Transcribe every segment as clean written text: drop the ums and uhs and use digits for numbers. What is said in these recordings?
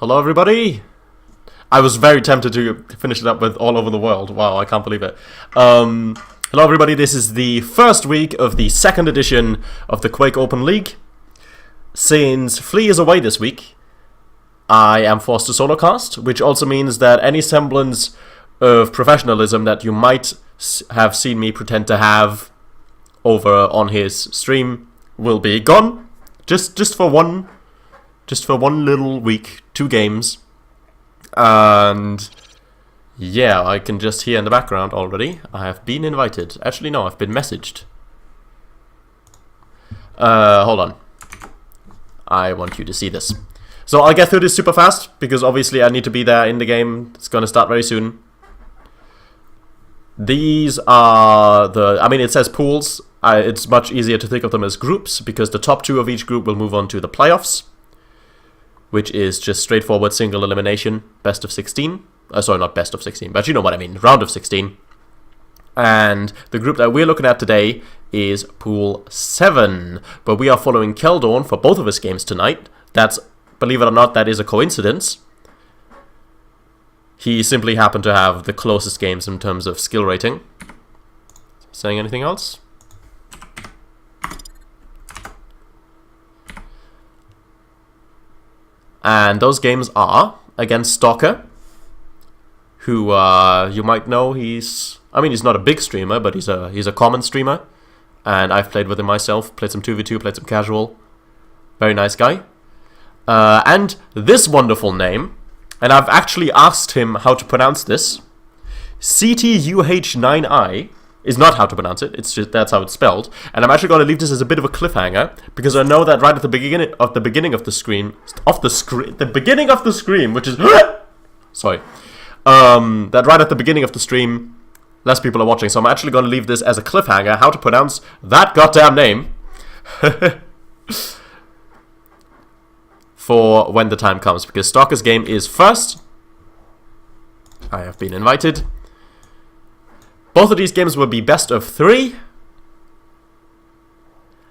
Hello everybody! I was very tempted to finish it up with all over the world. Wow, I can't believe it. Hello everybody, this is the first week of the second edition of the Quake Open League. Since Flea is away this week, I am forced to solo cast, which also means that any semblance of professionalism that you might have seen me pretend to have over on his stream will be gone. Just for one little week, 2 games. And yeah, I can just hear in the background already. I have been invited. Actually, no, I've been messaged. Hold on. I want you to see this. So I'll get through this super fast, because obviously I need to be there in the game. It's gonna start very soon. These are the... I mean, it says pools. It's much easier to think of them as groups, because the top 2 of each group will move on to the playoffs, which is just straightforward single elimination, best of 16. Sorry, not best of 16, but you know what I mean, round of 16. And the group that we're looking at today is Pool 7, but we are following Keldorn for both of his games tonight. That's, believe it or not, that is a coincidence. He simply happened to have the closest games in terms of skill rating. Saying anything else? And those games are against Stalker, who you might know. He's not a big streamer, but he's a common streamer, and I've played with him myself. Played some 2v2, played some casual. Very nice guy. And this wonderful name, and I've actually asked him how to pronounce this. CTUH9I is not how to pronounce it. It's just that's how it's spelled. And I'm actually going to leave this as a bit of a cliffhanger, because I know that right at the beginning of the screen, which is sorry, that right at the beginning of the stream, less people are watching. So I'm actually going to leave this as a cliffhanger, how to pronounce that goddamn name, for when the time comes, because Stalker's game is first. I have been invited. Both of these games will be best of 3.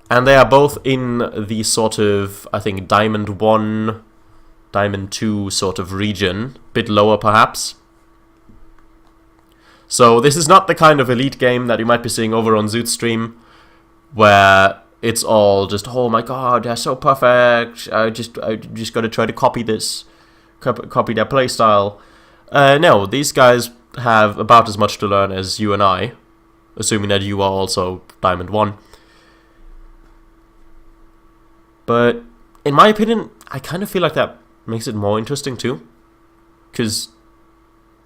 And they are both in the sort of, I think, Diamond 1, Diamond 2 sort of region. Bit lower, perhaps. So this is not the kind of elite game that you might be seeing over on Zoot's stream, where it's all just, oh my god, they're so perfect. I just got to try to copy this, copy their playstyle. No, these guys have about as much to learn as you and I, assuming that you are also Diamond 1. But in my opinion, I kind of feel like that makes it more interesting too, because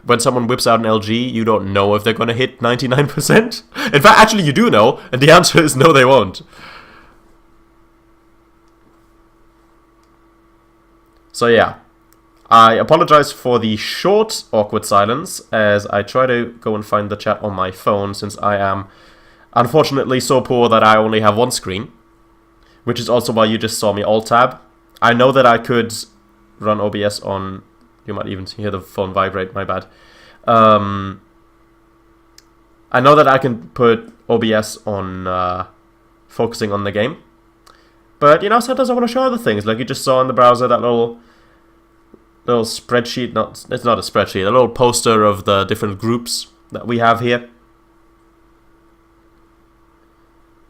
when someone whips out an LG, you don't know if they're going to hit 99%. In fact, actually you do know, and the answer is no, they won't. So yeah, I apologize for the short, awkward silence, as I try to go and find the chat on my phone, since I am unfortunately so poor that I only have one screen, which is also why you just saw me alt-tab. I know that I could run OBS on... You might even hear the phone vibrate, my bad. I know that I can put OBS on focusing on the game, but, you know, sometimes I want to show other things, like you just saw in the browser, that little spreadsheet, it's not a spreadsheet, a little poster of the different groups that we have here.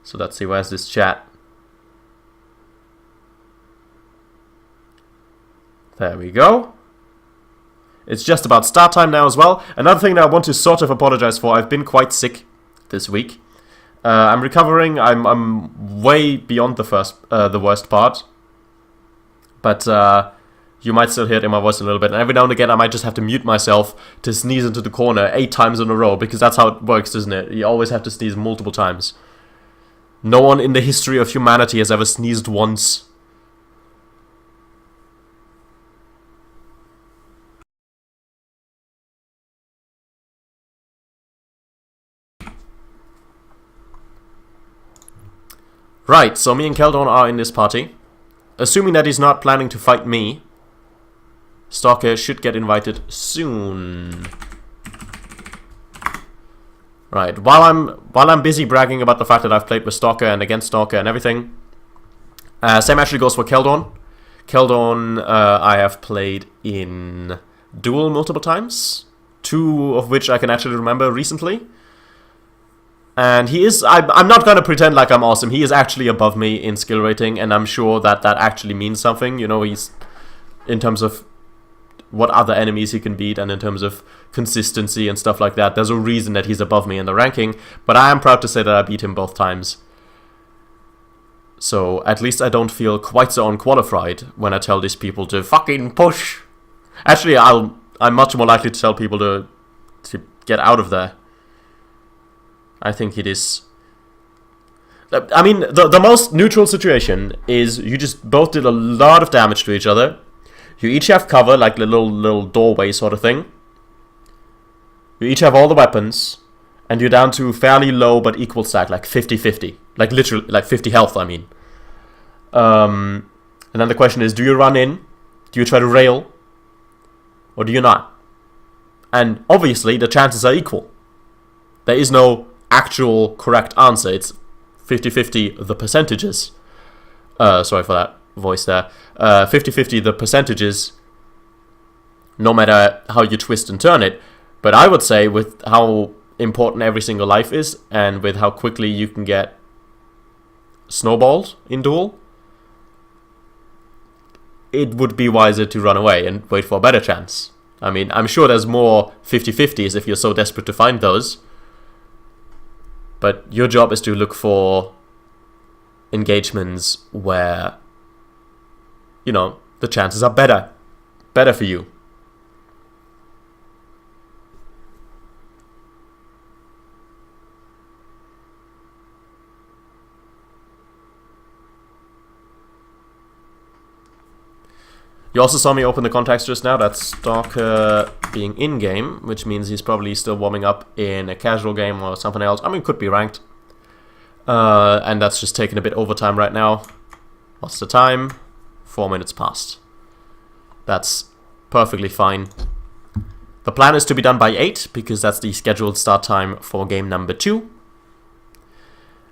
So let's see, where's this chat? There we go. It's just about start time now as well. Another thing that I want to sort of apologize for, I've been quite sick this week. I'm recovering, I'm way beyond the worst part. But you might still hear it in my voice a little bit, and every now and again I might just have to mute myself to sneeze into the corner 8 times in a row, because that's how it works, isn't it? You always have to sneeze multiple times. No one in the history of humanity has ever sneezed once. Right, so me and Keldorn are in this party. Assuming that he's not planning to fight me, Stalker should get invited soon. Right, while I'm busy bragging about the fact that I've played with Stalker and against Stalker and everything, same actually goes for Keldorn. Keldon, I have played in duel multiple times, 2 of which I can actually remember recently. And he is, I'm not going to pretend like I'm awesome, he is actually above me in skill rating, and I'm sure that that actually means something, you know, he's, in terms of what other enemies he can beat, and in terms of consistency and stuff like that, there's a reason that he's above me in the ranking, but I am proud to say that I beat him both times. So, at least I don't feel quite so unqualified when I tell these people to fucking push. Actually, I'm much more likely to tell people to get out of there. I think it is... I mean, the most neutral situation is you just both did a lot of damage to each other. You each have cover, like the little doorway sort of thing. You each have all the weapons. And you're down to fairly low but equal stack, like 50-50. Like literally, like 50 health, I mean. And then the question is, do you run in? Do you try to rail? Or do you not? And obviously, the chances are equal. There is no actual correct answer. It's 50-50 the percentages. Sorry for that voice there. 50-50 the percentages, no matter how you twist and turn it. But I would say with how important every single life is, and with how quickly you can get snowballed in duel, it would be wiser to run away and wait for a better chance. I mean, I'm sure there's more 50-50s if you're so desperate to find those. But your job is to look for engagements where, you know, the chances are better for you. You also saw me open the contacts just now. That's Stalker being in-game, which means he's probably still warming up in a casual game or something else. I mean, could be ranked. And that's just taking a bit overtime right now. What's the time? 4 minutes past. That's perfectly fine. The plan is to be done by 8, because that's the scheduled start time for game number 2.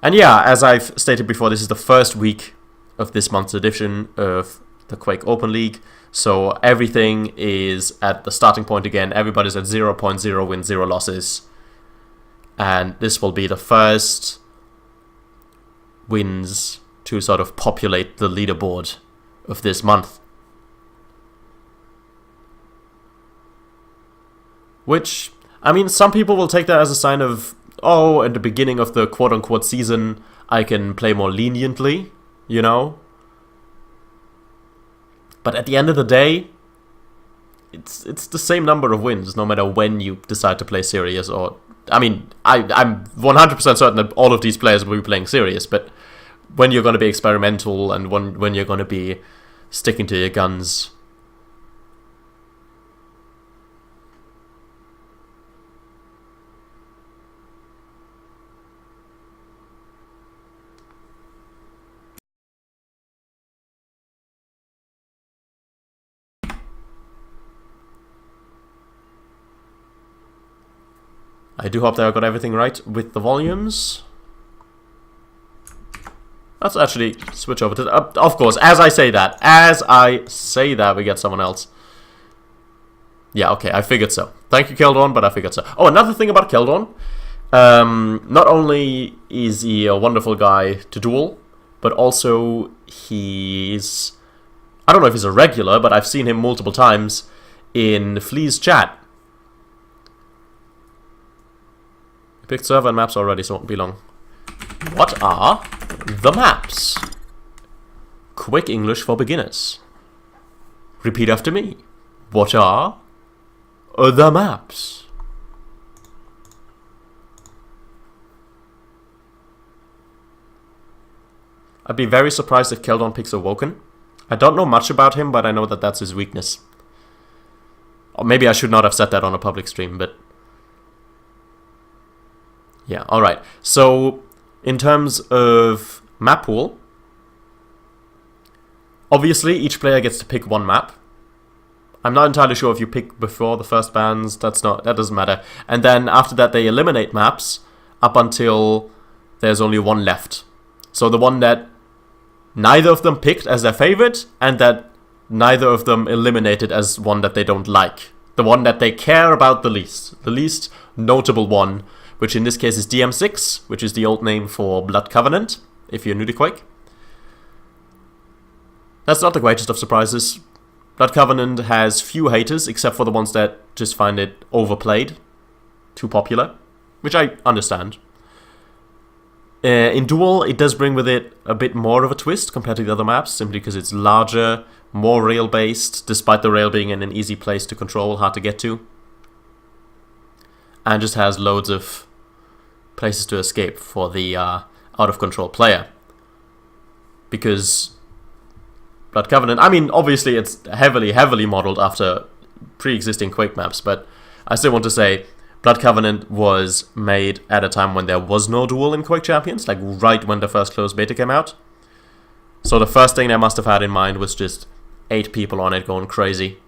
And yeah, as I've stated before, this is the first week of this month's edition of the Quake Open League, so everything is at the starting point again. Everybody's at 0.0 wins, 0 losses, and this will be the first wins to sort of populate the leaderboard of this month. Which, I mean, some people will take that as a sign of, oh, at the beginning of the quote-unquote season, I can play more leniently, you know? But at the end of the day, it's the same number of wins, no matter when you decide to play serious. Or, I mean, I'm 100% certain that all of these players will be playing serious, but when you're going to be experimental and when you're going to be sticking to your guns... I do hope that I got everything right with the volumes. Let's actually switch over to... of course, as I say that, we get someone else. Yeah, okay, I figured so. Thank you, Keldon, but I figured so. Oh, another thing about Keldon. Not only is he a wonderful guy to duel, but also he's... I don't know if he's a regular, but I've seen him multiple times in Flea's chat. I picked server and maps already, so it won't be long. What are the maps? Quick English for beginners. Repeat after me. What are the maps? I'd be very surprised if Keldon picks Awoken. I don't know much about him, but I know that that's his weakness. Or maybe I should not have said that on a public stream, but... yeah, alright. So, in terms of map pool, obviously each player gets to pick one map. I'm not entirely sure if you pick before the first bans, that doesn't matter. And then after that they eliminate maps up until there's only one left. So the one that neither of them picked as their favorite, and that neither of them eliminated as one that they don't like. The one that they care about the least. The least notable one, which in this case is DM6, which is the old name for Blood Covenant, if you're new to Quake. That's not the greatest of surprises. Blood Covenant has few haters, except for the ones that just find it overplayed, too popular, which I understand. In Duel, it does bring with it a bit more of a twist compared to the other maps, simply because it's larger, more rail-based, despite the rail being in an easy place to control, hard to get to. And just has loads of places to escape for the out-of-control player. Because Blood Covenant, I mean, obviously it's heavily modeled after pre-existing Quake maps, but I still want to say Blood Covenant was made at a time when there was no Duel in Quake Champions, like right when the first closed beta came out. So the first thing they must have had in mind was just 8 people on it going crazy.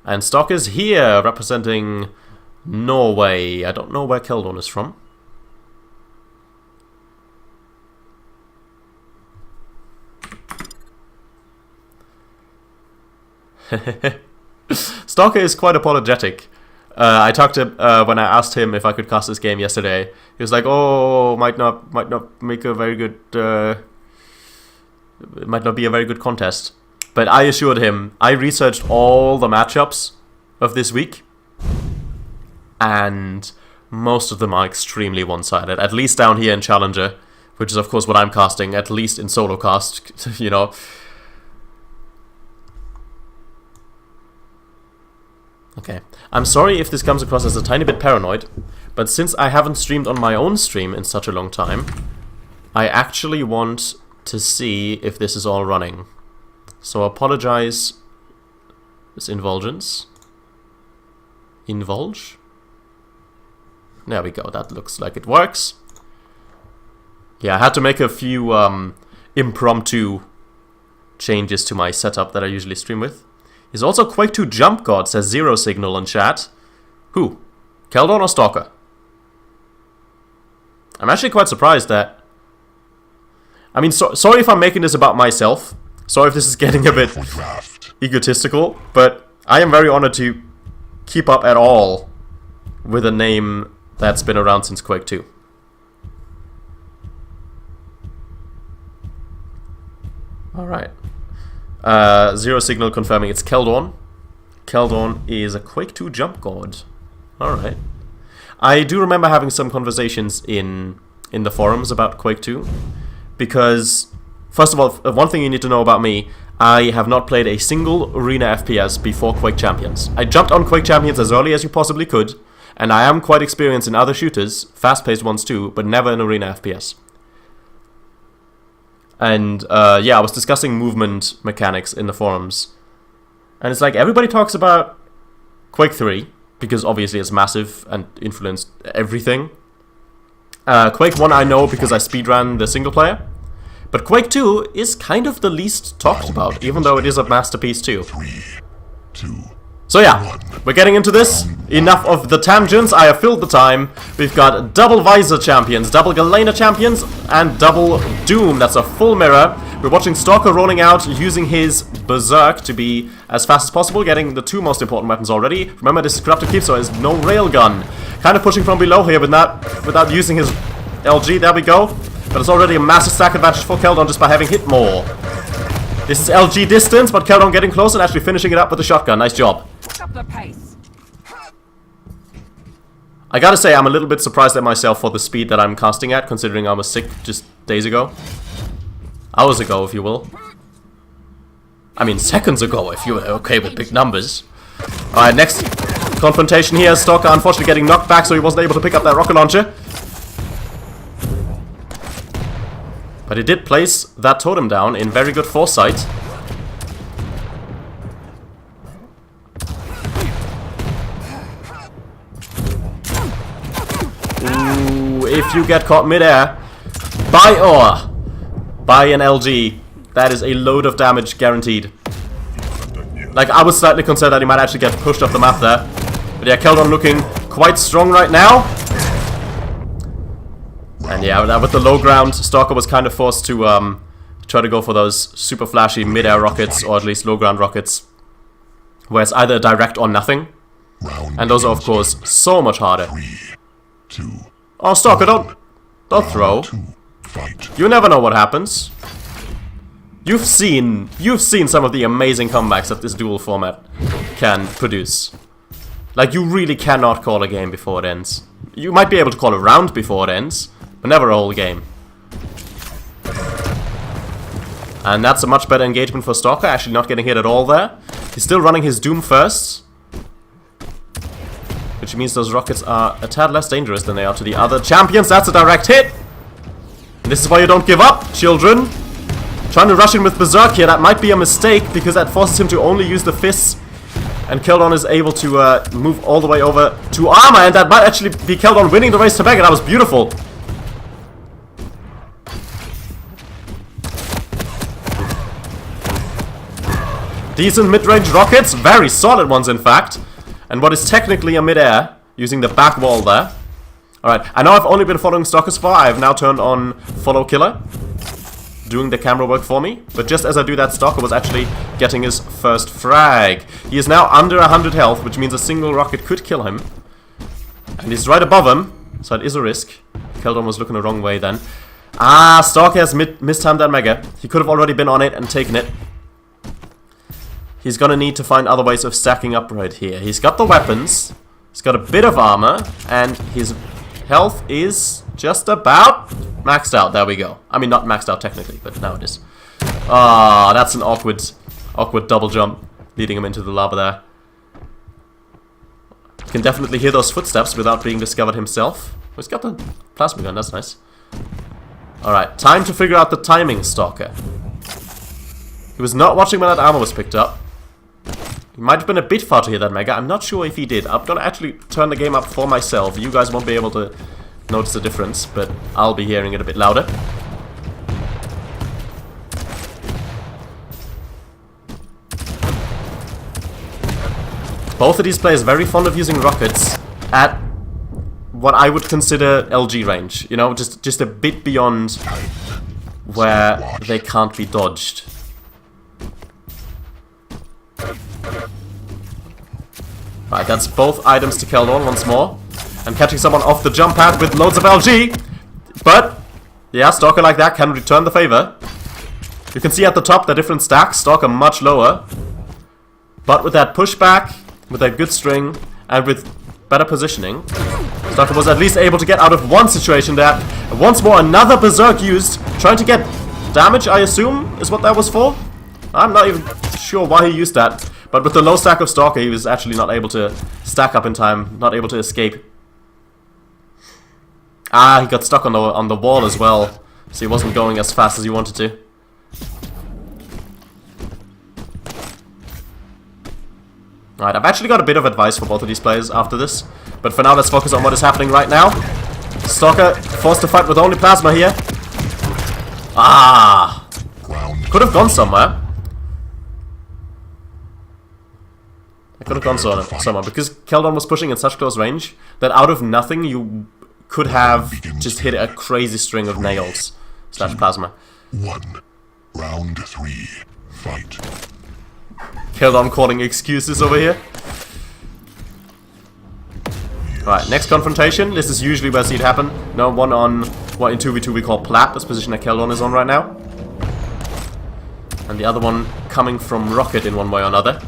And STALKERRH here, representing Norway. I don't know where Keldon is from. STALKERRH is quite apologetic. I talked to when I asked him if I could cast this game yesterday. He was like, "Oh, might not make a very good. It might not be a very good contest." But I assured him I researched all the matchups of this week, and most of them are extremely one-sided. At least down here in Challenger, which is of course what I'm casting. At least in solo cast, you know. Okay, I'm sorry if this comes across as a tiny bit paranoid, but since I haven't streamed on my own stream in such a long time, I actually want to see if this is all running. So apologize, this Invulgence. Invulge? There we go, that looks like it works. Yeah, I had to make a few impromptu changes to my setup that I usually stream with. He's also Quake 2 Jump God, says Zero Signal in chat. Who? Keldon or STALKERRH? I'm actually quite surprised that... I mean, sorry if I'm making this about myself. Sorry if this is getting a bit egotistical, but I am very honored to keep up at all with a name that's been around since Quake 2. Alright. Zero Signal confirming it's Keldon. Keldon is a Quake 2 Jump God. Alright. I do remember having some conversations in the forums about Quake 2, because... First of all, one thing you need to know about me, I have not played a single arena FPS before Quake Champions. I jumped on Quake Champions as early as you possibly could, and I am quite experienced in other shooters, fast-paced ones too, but never in arena FPS. And yeah, I was discussing movement mechanics in the forums, and it's like everybody talks about Quake 3, because obviously it's massive and influenced everything. Quake 1 I know because I speedran the single player. But Quake 2 is kind of the least talked about, even though it is a masterpiece too. 3, 2, so yeah, we're getting into this. Enough of the tangents, I have filled the time. We've got double Visor champions, double Galena champions, and double Doom. That's a full mirror. We're watching STALKERRH rolling out, using his Berserk to be as fast as possible, getting the 2 most important weapons already. Remember, this is Corrupted Keep, so there's no railgun. Kind of pushing from below here, but not without using his LG. There we go. But it's already a massive stack advantage for Keldon just by having hit more. This is LG distance, but Keldon getting close and actually finishing it up with the shotgun. Nice job. Up the pace. I gotta say, I'm a little bit surprised at myself for the speed that I'm casting at, considering I was sick just days ago. Hours ago, if you will. I mean, seconds ago, if you were okay with big numbers. Alright, next confrontation here. STALKERRH unfortunately getting knocked back, so he wasn't able to pick up that rocket launcher. But he did place that totem down in very good foresight. Ooh, if you get caught mid-air by an LG, that is a load of damage guaranteed. Like, I was slightly concerned that he might actually get pushed off the map there. But yeah, Keldon looking quite strong right now. And yeah, with the low ground, Stalker was kind of forced to try to go for those super flashy mid-air rockets, or at least low ground rockets, where it's either direct or nothing. And those are, of course, so much harder. Oh, Stalker, don't throw. You never know what happens. You've seen some of the amazing comebacks that this duel format can produce. Like, you really cannot call a game before it ends. You might be able to call a round before it ends, but never a whole game. And that's a much better engagement for Stalker, actually not getting hit at all there. He's still running his Doom first, which means those rockets are a tad less dangerous than they are to the other champions. That's a direct hit! And this is why you don't give up, children. Trying to rush in with Berserk here, that might be a mistake, because that forces him to only use the fists. And Keldon is able to move all the way over to armor, and that might actually be Keldon winning the race to Mega. That was beautiful. Decent mid-range rockets, very solid ones in fact. And what is technically a mid-air, using the back wall there. Alright, I know I've only been following Stalker so far. I have now turned on Follow Killer, doing the camera work for me. But just as I do that, Stalker was actually getting his first frag. He is now under 100 health, which means a single rocket could kill him. And he's right above him, so it is a risk. Keldon was looking the wrong way then. Ah, Stalker has mistimed that Mega. He could have already been on it and taken it. He's gonna need to find other ways of stacking up right here. He's got the weapons, he's got a bit of armor, and his health is just about maxed out. There we go. I mean, not maxed out technically, but now it is. Ah, that's an awkward double jump, leading him into the lava there. You can definitely hear those footsteps without being discovered himself. Oh, he's got the plasma gun, that's nice. Alright, time to figure out the timing, Stalker. He was not watching when that armor was picked up. He might have been a bit far to hear that Mega. I'm not sure if he did. I'm gonna actually turn the game up for myself. You guys won't be able to notice the difference, but I'll be hearing it a bit louder. Both of these players very fond of using rockets at what I would consider LG range. You know, just a bit beyond where they can't be dodged. Right, that's both items to Keldon once more. And catching someone off the jump pad with loads of LG. But, yeah, Stalker like that can return the favor. You can see at the top the different stacks. Stalker much lower. But with that pushback, with that good string, and with better positioning, Stalker was at least able to get out of one situation there. And once more, another Berserk used. Trying to get damage, I assume, is what that was for. I'm not even sure why he used that. But with the low stack of Stalker, he was actually not able to stack up in time, not able to escape. Ah, he got stuck on the wall as well, so he wasn't going as fast as he wanted to. Alright, I've actually got a bit of advice for both of these players after this, but for now let's focus on what is happening right now. Stalker forced to fight with only plasma here. Ah! Could have gone somewhere. I could have gone somewhere, because Keldon was pushing in such close range that out of nothing you could have just hit a crazy string of nails / plasma. 1. Round 3. Fight. Keldon calling excuses over here. Right, next confrontation. This is usually where I see it happen. No, one on what in 2v2 we call plat, this position that Keldon is on right now. And the other one coming from rocket in one way or another.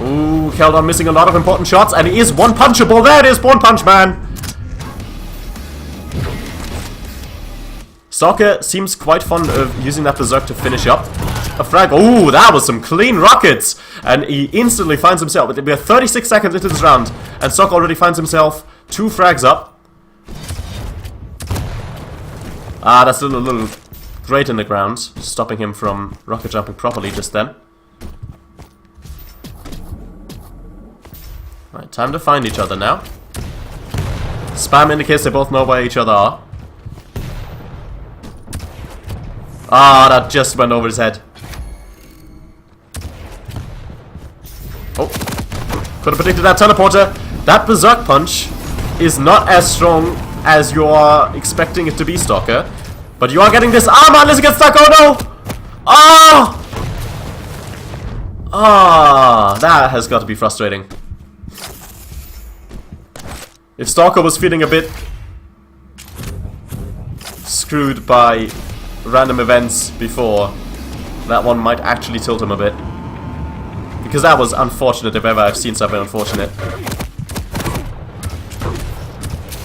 Ooh, Keldon missing a lot of important shots, and he is one-punchable. There it is, One Punch Man! Stalker seems quite fond of using that Berserk to finish up a frag. Ooh, that was some clean rockets! And he instantly finds himself, we are 36 seconds into this round, and Stalker already finds himself 2 frags up. Ah, that's a little grate in the ground, stopping him from rocket jumping properly just then. Right, time to find each other now. Spam indicates they both know where each other are. Ah, that just went over his head. Oh, could have predicted that teleporter. That Berserk punch is not as strong as you are expecting it to be, Stalker. But you are getting this. Ah, man, let's get stuck. Oh, no. Ah! Ah, that has got to be frustrating. If Stalker was feeling a bit screwed by random events before, that one might actually tilt him a bit. Because that was unfortunate if ever I've seen something unfortunate.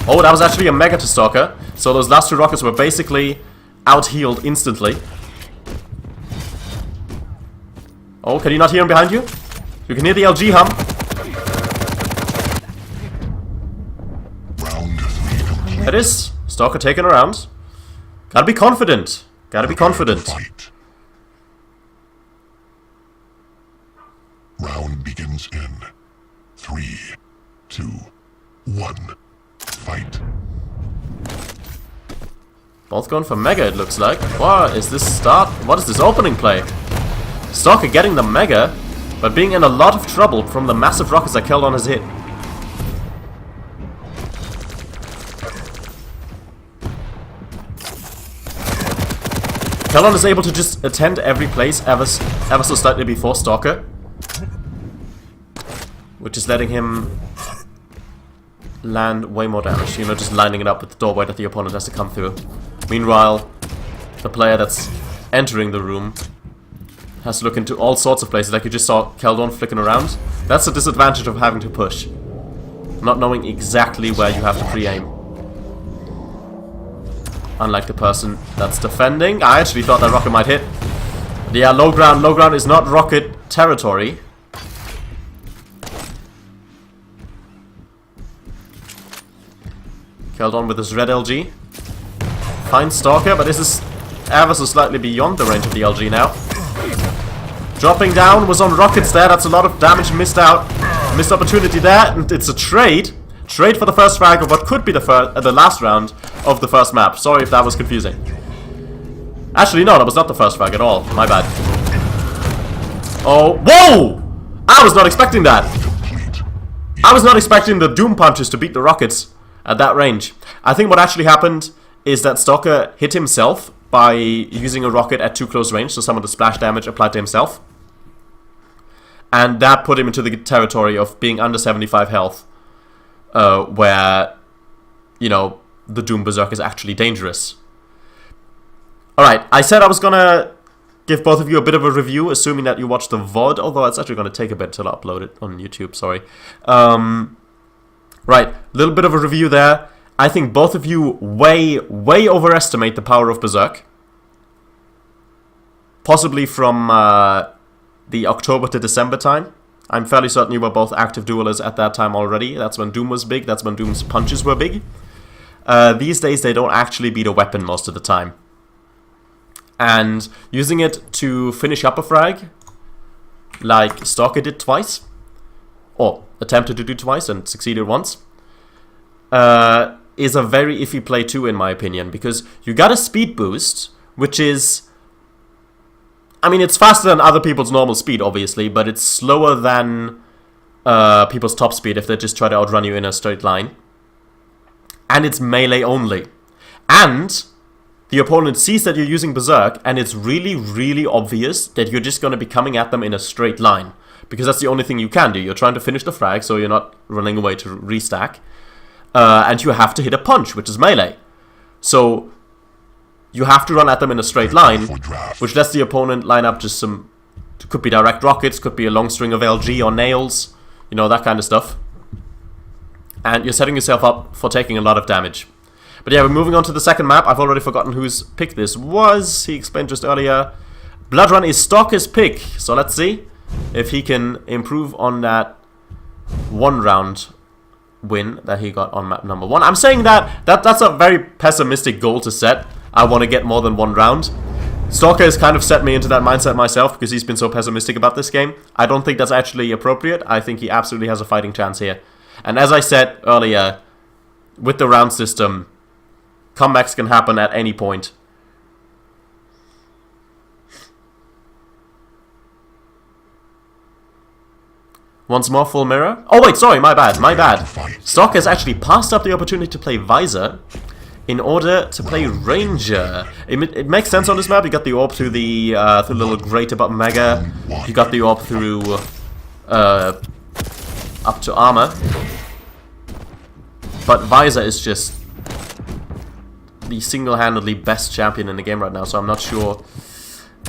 Oh, that was actually a mega to Stalker. So those last two rockets were basically out-healed instantly. Oh, can you not hear him behind you? You can hear the LG hum. Round 3 complete. There it is. Stalker taken around. Gotta be confident. Gotta be confident. Fight. Round begins in 3, 2, 1. Fight. Both going for Mega, it looks like. What is this start? What is this opening play? Stalker getting the Mega, but being in a lot of trouble from the massive rockets that Keldon has hit. Keldon is able to just attend every place ever so slightly before Stalker, which is letting him land way more damage, you know, just lining it up with the doorway that the opponent has to come through. Meanwhile, the player that's entering the room has to look into all sorts of places, like you just saw Keldon flicking around. That's the disadvantage of having to push. Not knowing exactly where you have to pre-aim. Unlike the person that's defending. I actually thought that rocket might hit. But yeah, low ground is not rocket territory. Keldon with his red LG. Finds Stalker, but this is ever so slightly beyond the range of the LG now. Dropping down, was on rockets there, that's a lot of damage missed out. Missed opportunity there, and it's a trade. Trade for the first frag of what could be the last round of the first map. Sorry if that was confusing. Actually, no, that was not the first frag at all. My bad. Oh, whoa! I was not expecting that. I was not expecting the Doom Punches to beat the rockets at that range. I think what actually happened is that Stalker hit himself by using a rocket at too close range, so some of the splash damage applied to himself. And that put him into the territory of being under 75 health, where, you know, the Doom Berserk is actually dangerous. Alright, I said I was gonna give both of you a bit of a review, assuming that you watched the VOD, although it's actually gonna take a bit till I upload it on YouTube, sorry. Right, a little bit of a review there. I think both of you way overestimate the power of Berserk. Possibly from the October to December time. I'm fairly certain you were both active duelers at that time already. That's when Doom was big, that's when Doom's punches were big. These days they don't actually beat a weapon most of the time. And using it to finish up a frag, like Stalker did twice, or attempted to do twice and succeeded once, is a very iffy play too, in my opinion, because you got a speed boost, which is, I mean, it's faster than other people's normal speed, obviously, but it's slower than people's top speed if they just try to outrun you in a straight line. And it's melee only. And the opponent sees that you're using Berserk, and it's really obvious that you're just going to be coming at them in a straight line. Because that's the only thing you can do. You're trying to finish the frag, so you're not running away to restack. And you have to hit a punch, which is melee. So you have to run at them in a straight line, which lets the opponent line up just some... Could be direct rockets, could be a long string of LG or nails, you know, that kind of stuff. And you're setting yourself up for taking a lot of damage. But yeah, we're moving on to the second map. I've already forgotten whose pick this was. He explained just earlier. Blood Run is Stalker's pick. So let's see if he can improve on that one round win that he got on map number 1. I'm saying that's a very pessimistic goal to set. I want to get more than one round. Stalker has kind of set me into that mindset myself because he's been so pessimistic about this game. I don't think that's actually appropriate. I think he absolutely has a fighting chance here. And as I said earlier, with the round system, comebacks can happen at any point. Once more, full mirror. Oh wait, sorry, my bad, my bad. Stalker has actually passed up the opportunity to play Visor in order to play Ranger. It makes sense on this map. You got the orb through the little grate above Mega. You got the orb through up to armor. But Visor is just the single-handedly best champion in the game right now, so I'm not sure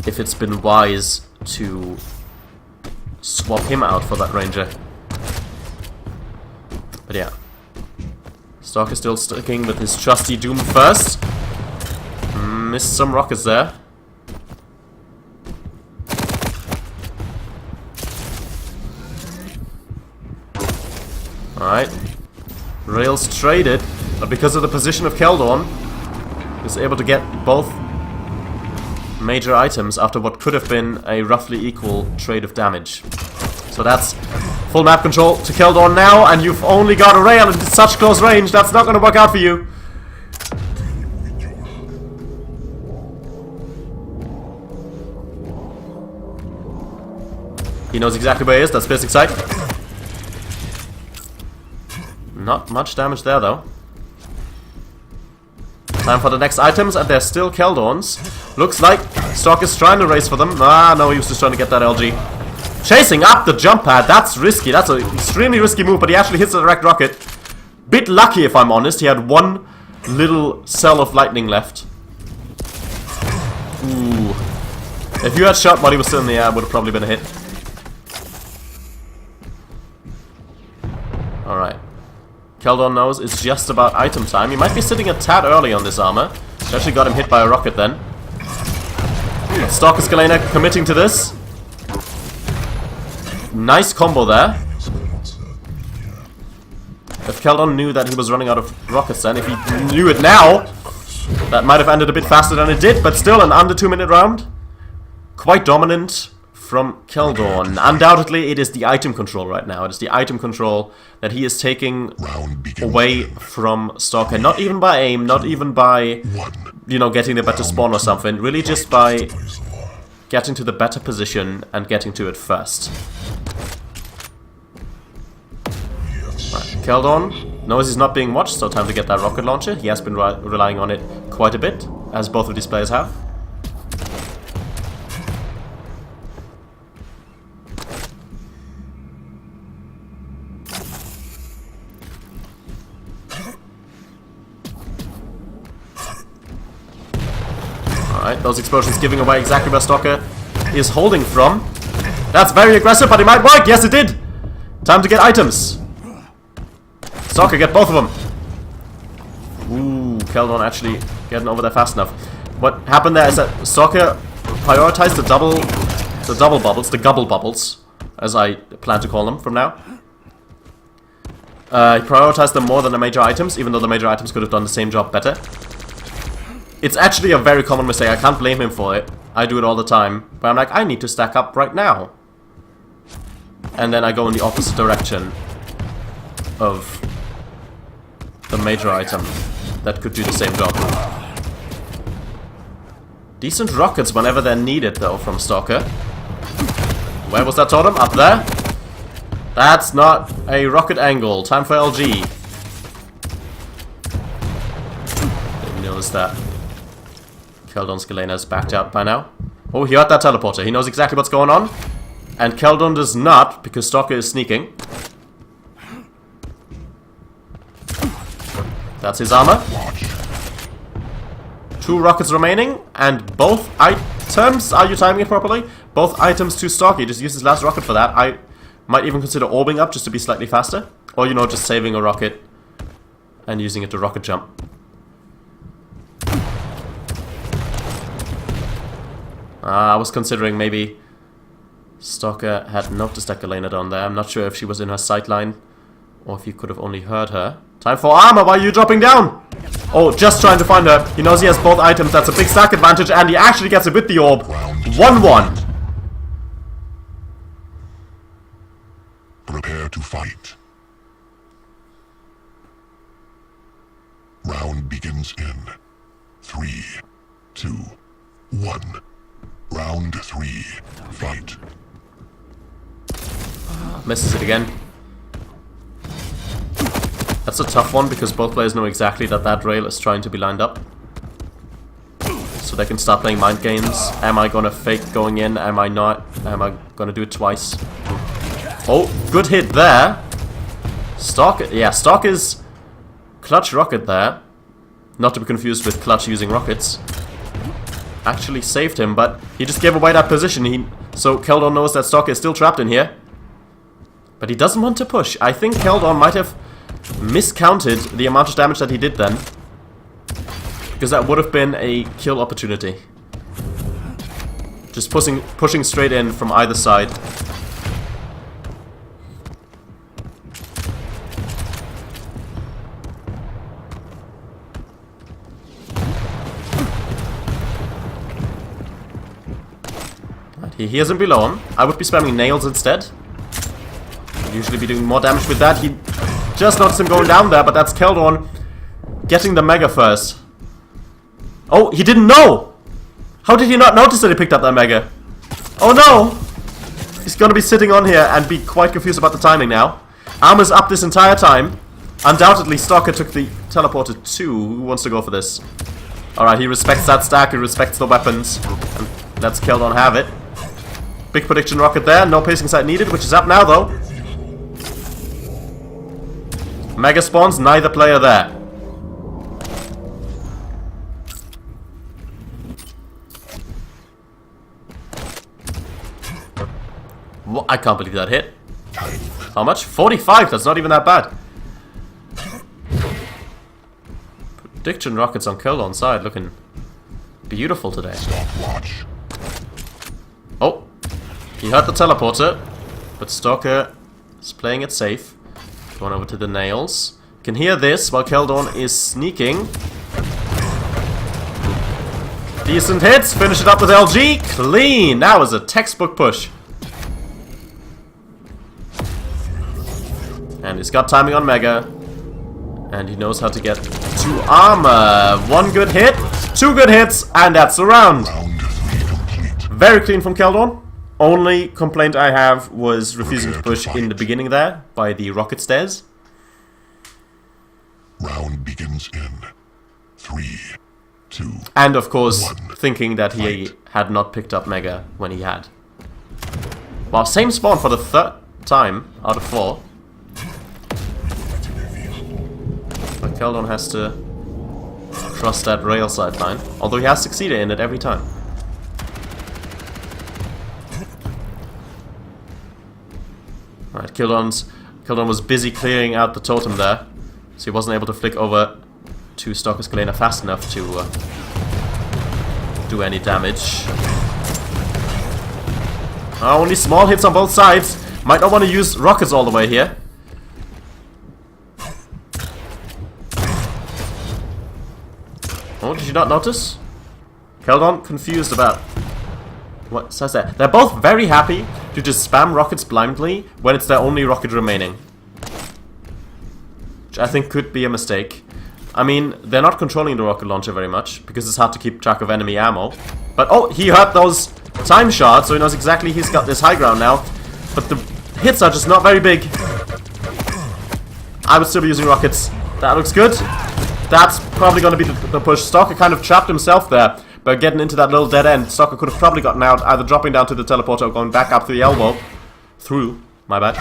if it's been wise to swap him out for that Ranger. But yeah. Stalker still sticking with his trusty Doom first. Missed some rockets there. Alright. Rails traded, but because of the position of Keldorn, is able to get both major items after what could have been a roughly equal trade of damage. So that's full map control to Keldorn now, and you've only got a rail at such close range. That's not going to work out for you. He knows exactly where he is. That's basic sight. Not much damage there, though. Time for the next items, and they're still Keldorns. Looks like Stalker's trying to race for them. Ah, no, he was just trying to get that LG. Chasing up the jump pad, that's risky. That's an extremely risky move, but he actually hits the direct rocket. Bit lucky, if I'm honest. He had one little cell of lightning left. Ooh. If you had shot while he was still in the air, it would have probably been a hit. Alright. Keldorn knows it's just about item time. He might be sitting a tad early on this armor. Actually got him hit by a rocket then. Stalker Scalena committing to this. Nice combo there. If Keldorn knew that he was running out of rockets then, if he knew it now, that might have ended a bit faster than it did, but still an under 2-minute round. Quite dominant from Keldorn. Undoubtedly, it is the item control right now. It is the item control that he is taking away from Stalker. Not even by aim, not even by, you know, getting the better spawn or something. Really just by getting to the better position and getting to it first. Right, Keldorn knows he's not being watched, so time to get that rocket launcher. He has been relying on it quite a bit, as both of these players have. Alright, those explosions giving away exactly where Stalker is holding from. That's very aggressive, but it might work! Yes, it did! Time to get items. Stalker, get both of them. Ooh, Keldorn actually getting over there fast enough. What happened there is that Stalker prioritized the double bubbles, the gubble bubbles, as I plan to call them from now. He prioritized them more than the major items, even though the major items could have done the same job better. It's actually a very common mistake. I can't blame him for it. I do it all the time. But I'm like, I need to stack up right now. And then I go in the opposite direction of the major item that could do the same job. Decent rockets whenever they're needed, though, from Stalker. Where was that totem? Up there? That's not a rocket angle. Time for LG. Didn't notice that. Keldorn Scalena's backed out by now. Oh, he heard that teleporter. He knows exactly what's going on. And Keldorn does not, because Stalker is sneaking. That's his armor. 2 rockets remaining, and both items... Are you timing it properly? Both items to Stalker. He just used his last rocket for that. I might even consider orbing up just to be slightly faster. Or, you know, just saving a rocket and using it to rocket jump. I was considering maybe Stalker had noticed that Galena down there. I'm not sure if she was in her sightline or if he could have only heard her. Time for armor, why are you dropping down? Oh, just trying to find her. He knows he has both items, that's a big stack advantage, and he actually gets it with the orb. 1-1. Prepare to fight. Round begins in 3, 2, 1. Round 3. Fight. Misses it again. That's a tough one because both players know exactly that that rail is trying to be lined up. So they can start playing mind games. Am I gonna fake going in? Am I not? Am I gonna do it twice? Oh, good hit there. Stalk is clutch rocket there. Not to be confused with clutch using rockets. Actually saved him, but he just gave away that position. So Keldon knows that Stalker is still trapped in here. But he doesn't want to push. I think Keldon might have miscounted the amount of damage that he did then. Because that would have been a kill opportunity. Just pushing straight in from either side. He isn't below him. I would be spamming nails instead. I'd usually be doing more damage with that. He just noticed him going down there, but that's Keldon getting the Mega first. Oh, he didn't know! How did he not notice that he picked up that Mega? Oh no! He's gonna be sitting on here and be quite confused about the timing now. Armor's up this entire time. Undoubtedly, Stalker took the teleporter too. Who wants to go for this? Alright, he respects that stack, he respects the weapons. And lets Keldon have it. Big prediction rocket there, no pacing sight needed, which is up now though. Mega spawns, neither player there. What? I can't believe that hit. How much? 45, that's not even that bad. Prediction rockets on Keldon's side looking beautiful today. Oh. He heard the teleporter, but Stalker is playing it safe. Going over to the nails. You can hear this while Keldon is sneaking. Decent hits, finish it up with LG. Clean! That was a textbook push. And he's got timing on Mega. And he knows how to get to armor. One good hit, two good hits, and that's the round. Very clean from Keldon. Only complaint I have was refusing to push in the beginning there by the rocket stairs. Round begins in 3, 2. And of course, thinking that he had not picked up Mega when he had. Well, same spawn for the third time out of 4. But Keldon has to cross that rail sideline, although he has succeeded in it every time. Alright, Keldon was busy clearing out the totem there, so he wasn't able to flick over to Stalker's Galena fast enough to do any damage. Only small hits on both sides. Might not want to use rockets all the way here. Oh, did you not notice? Keldon confused about what says that. They're both very happy to just spam rockets blindly when it's their only rocket remaining. Which I think could be a mistake. I mean, they're not controlling the rocket launcher very much, because it's hard to keep track of enemy ammo. But, oh, he heard those time shards, so he knows exactly he's got this high ground now. But the hits are just not very big. I would still be using rockets. That looks good. That's probably going to be the push. Stalker kind of trapped himself there. By getting into that little dead end, Stalker could have probably gotten out, either dropping down to the teleporter or going back up to the elbow. My bad.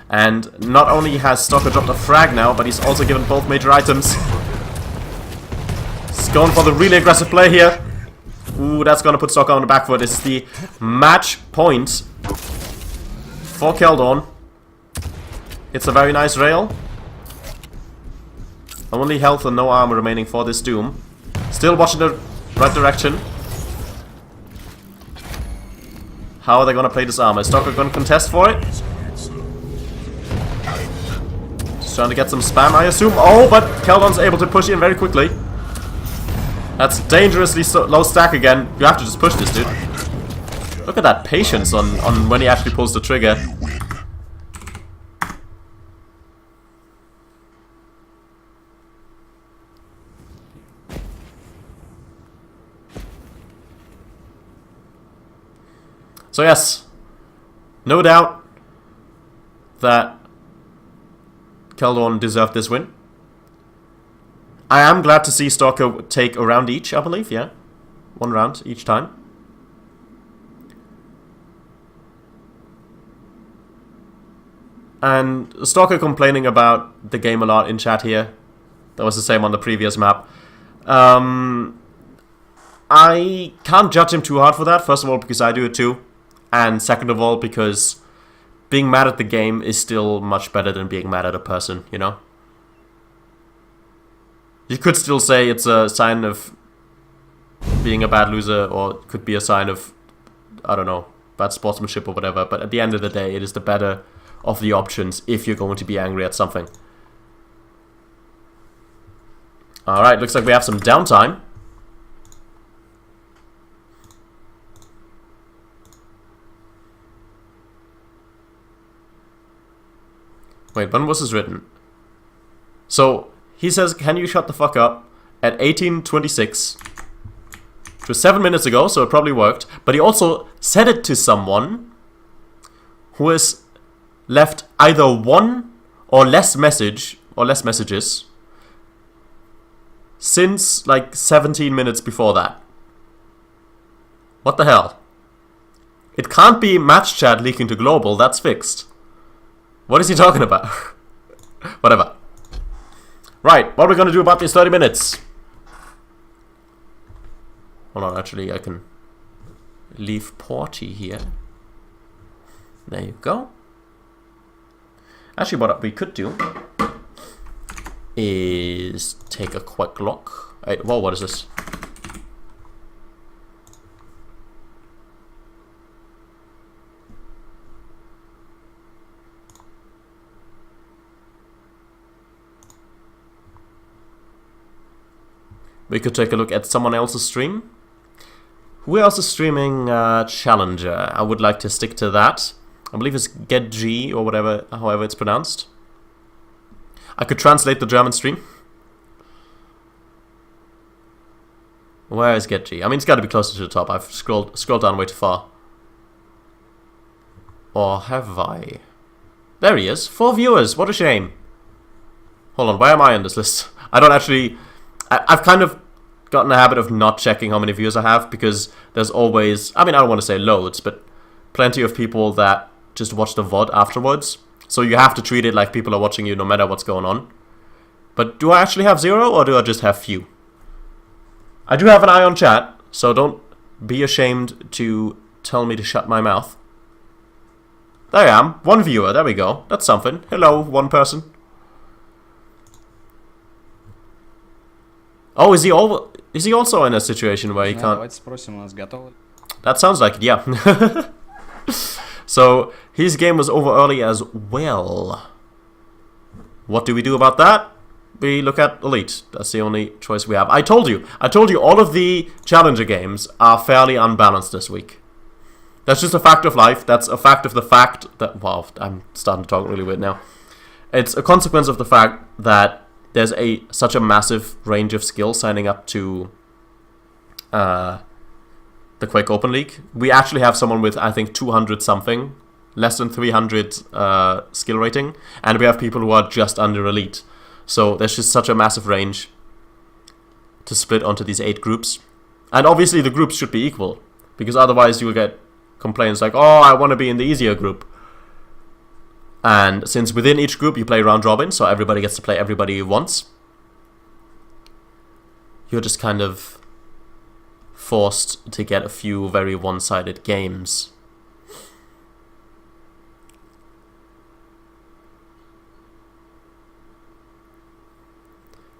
And not only has Stalker dropped a frag now, but he's also given both major items. He's going for the really aggressive play here. Ooh, that's going to put Stalker on the back foot. This is the match point for Keldon. It's a very nice rail. Only health and no armor remaining for this Doom. Still watching the right direction. How are they going to play this armor? Is Stalker going to contest for it? Just trying to get some spam, I assume. Oh, but Keldon's able to push in very quickly. That's dangerously low stack again. You have to just push this, dude. Look at that patience on when he actually pulls the trigger. So yes, no doubt, that Keldon deserved this win. I am glad to see Stalker take a round each, I believe, yeah. 1 round each time. And Stalker complaining about the game a lot in chat here. That was the same on the previous map. I can't judge him too hard for that, first of all because I do it too. And second of all because being mad at the game is still much better than being mad at a person, you know? You could still say it's a sign of being a bad loser, or it could be a sign of, I don't know, bad sportsmanship or whatever, but at the end of the day, it is the better of the options if you're going to be angry at something. Alright, looks like we have some downtime. Wait, when was this written? So, he says, can you shut the fuck up? At 18:26. Which was 7 minutes ago, so it probably worked. But he also said it to someone who has left either one or less messages since like 17 minutes before that. What the hell? It can't be match chat leaking to global, that's fixed. What is he talking about? Whatever. Right, what are we gonna do about these 30 minutes? Hold on, actually I can leave Porty here. There you go. Actually, what we could do is take a quick look. Wait, whoa, what is this? We could take a look at someone else's stream. Who else is streaming Challenger? I would like to stick to that. I believe it's GetG or whatever, however it's pronounced. I could translate the German stream. Where is GetG? I mean, it's got to be closer to the top. I've scrolled down way too far. Or have I? There he is. 4 viewers. What a shame. Hold on. Where am I on this list? I don't actually... I've kind of gotten a habit of not checking how many views I have because there's always... I mean, I don't want to say loads, but plenty of people that just watch the VOD afterwards. So you have to treat it like people are watching you no matter what's going on. But do I actually have 0 or do I just have few? I do have an eye on chat, so don't be ashamed to tell me to shut my mouth. There I am. 1 viewer. There we go. That's something. Hello, 1 person. Oh, is he also in a situation where he can't... That sounds like it, yeah. So, his game was over early as well. What do we do about that? We look at Elite. That's the only choice we have. I told you all of the Challenger games are fairly unbalanced this week. That's just a fact of life. That's a fact of the fact that... Wow, I'm starting to talk really weird now. It's a consequence of the fact that there's such a massive range of skill signing up to the Quake Open League. We actually have someone with, I think, 200 something, less than 300 skill rating, and we have people who are just under Elite. So there's just such a massive range to split onto these 8 groups. And obviously the groups should be equal, because otherwise you'll get complaints like, oh, I want to be in the easier group. And since within each group you play round robin, so everybody gets to play everybody once, you're just kind of forced to get a few very one-sided games.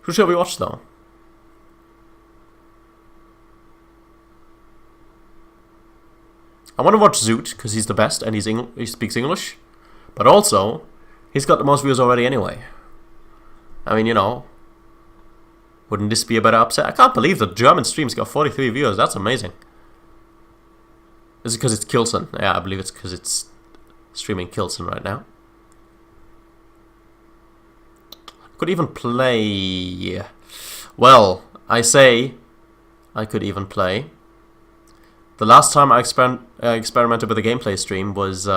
Who shall we watch though? I want to watch Zoot because he's the best and he speaks English. But also, he's got the most views already anyway. I mean, you know, wouldn't this be a better upset? I can't believe the German stream's got 43 viewers. That's amazing. Is it because it's Kilson? Yeah, I believe it's because it's streaming Kilson right now. Could even play... Well, I say I could even play. The last time I experimented with a gameplay stream was...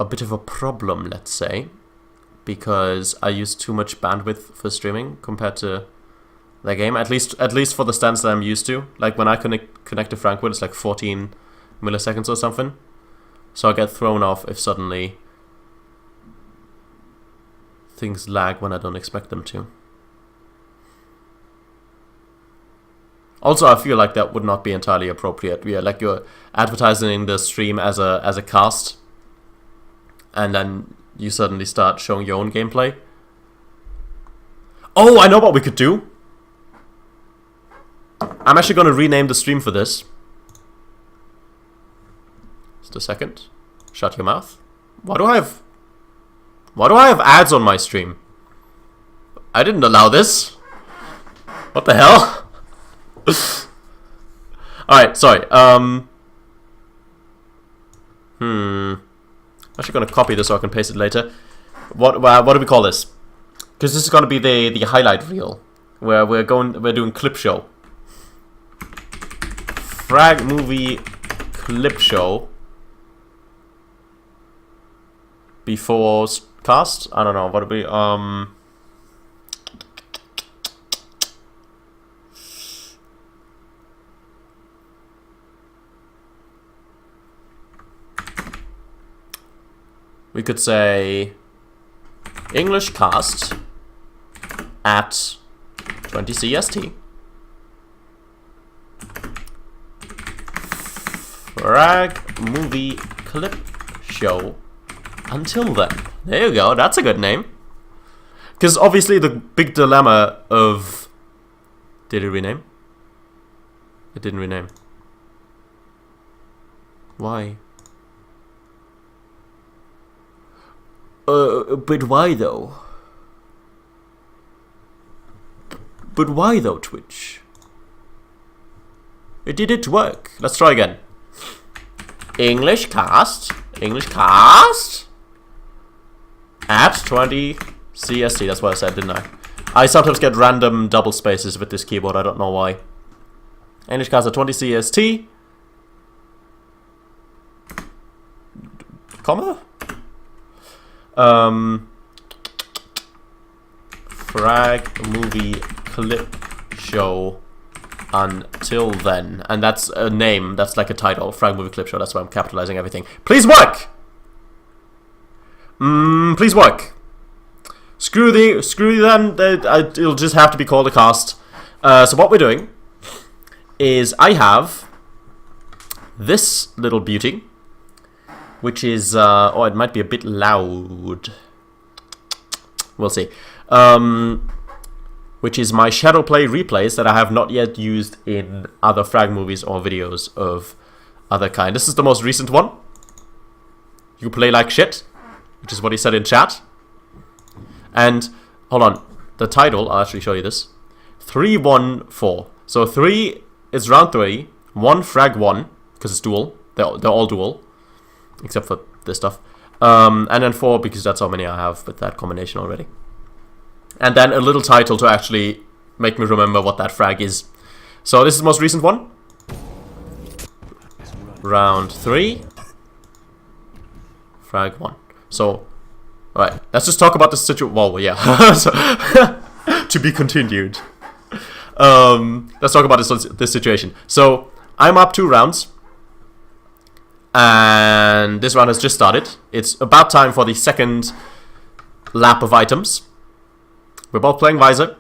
a bit of a problem, let's say, because I use too much bandwidth for streaming compared to the game. At least for the stands that I'm used to. Like when I connect to Frankfurt, it's like 14 milliseconds or something. So I get thrown off if suddenly things lag when I don't expect them to. Also, I feel like that would not be entirely appropriate. Yeah, like you're advertising the stream as a cast, and then you suddenly start showing your own gameplay. Oh, I know what we could do. I'm actually going to rename the stream for this. Just a second. Shut your mouth. Why do I have ads on my stream? I didn't allow this. What the hell? Alright, sorry. I'm actually gonna copy this so I can paste it later. What do we call this? Because this is gonna be the highlight reel, where we're doing clip show. Frag movie clip show before cast. I don't know what would be we could say English cast at 20 CST. Frag movie clip show until then. There you go, that's a good name. Because obviously the big dilemma of... Did it rename? It didn't rename. Why? But why though? But why though, Twitch? It didn't work. Let's try again. English cast at 20 CST. That's what I said, didn't I? I sometimes get random double spaces with this keyboard. I don't know why. English cast at 20 CST. Comma? Frag movie clip show until then. And that's a name, that's like a title. Frag movie clip show, that's why I'm capitalizing everything. Please work! Please work. Screw them, it'll just have to be called a cast. So what we're doing is I have this little beauty, which is, oh, it might be a bit loud. We'll see. Which is my Shadowplay replays that I have not yet used in other frag movies or videos of other kind. This is the most recent one. You play like shit, which is what he said in chat. And, hold on, the title, I'll actually show you this. 3-1-4. So 3 is round 3, 1 frag 1, because it's dual. They're all dual. Except for this stuff. And then 4 because that's how many I have with that combination already. And then a little title to actually make me remember what that frag is. So this is the most recent one. Round 3. Frag 1. So, alright, let's just talk about the situation. Whoa, yeah. So, to be continued. Let's talk about this situation. So, I'm up 2 rounds. And this round has just started. It's about time for the second lap of items. We're both playing Visor.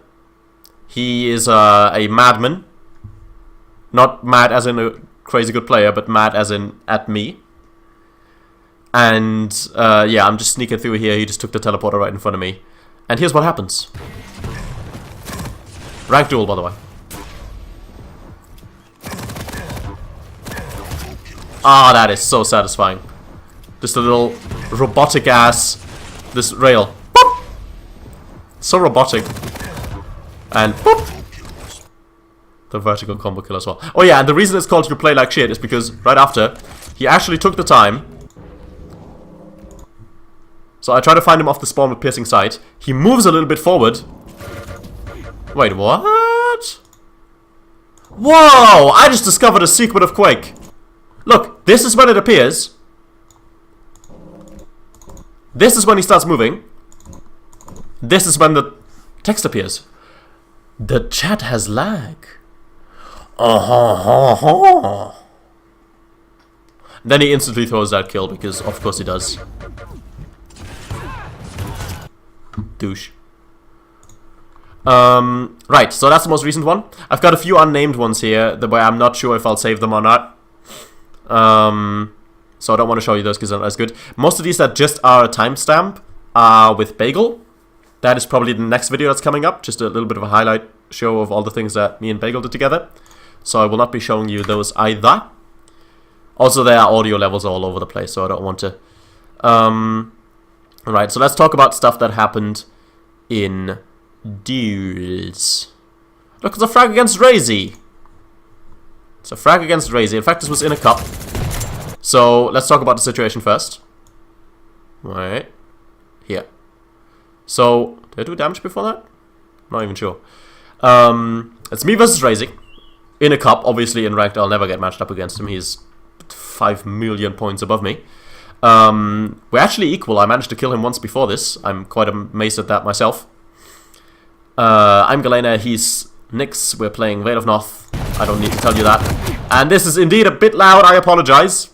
He is a madman. Not mad as in a crazy good player, but mad as in at me. And yeah, I'm just sneaking through here. He just took the teleporter right in front of me. And here's what happens. Rank duel, by the way. Ah, that is so satisfying. Just a little robotic ass. This rail. Boop! So robotic. And boop! The vertical combo kill as well. Oh yeah, and the reason it's called You Play Like Shit is because right after, he actually took the time. So I try to find him off the spawn with piercing sight. He moves a little bit forward. Wait, what? Whoa! I just discovered a secret of Quake. Look, this is when it appears. This is when he starts moving. This is when the text appears. The chat has lag. Then he instantly throws that kill because of course he does. Douche. Right, so that's the most recent one. I've got a few unnamed ones here where I'm not sure if I'll save them or not. So I don't want to show you those because they're not as good. Most of these that just are a timestamp are with Bagel. That is probably the next video that's coming up. Just a little bit of a highlight show of all the things that me and Bagel did together. So I will not be showing you those either. Also, there are audio levels all over the place, so I don't want to. Alright, so let's talk about stuff that happened in duels. Look, it's a frag against Razy. It's a frag against Razy. In fact, this was in a cup. So, let's talk about the situation first. Right. Here. So, did I do damage before that? Not even sure. It's me versus Razy. In a cup, obviously in ranked I'll never get matched up against him. He's 5 million points above me. We're actually equal. I managed to kill him once before this. I'm quite amazed at that myself. I'm Galena, he's Nyx. We're playing Veil of Noth. I don't need to tell you that. And this is indeed a bit loud, I apologize.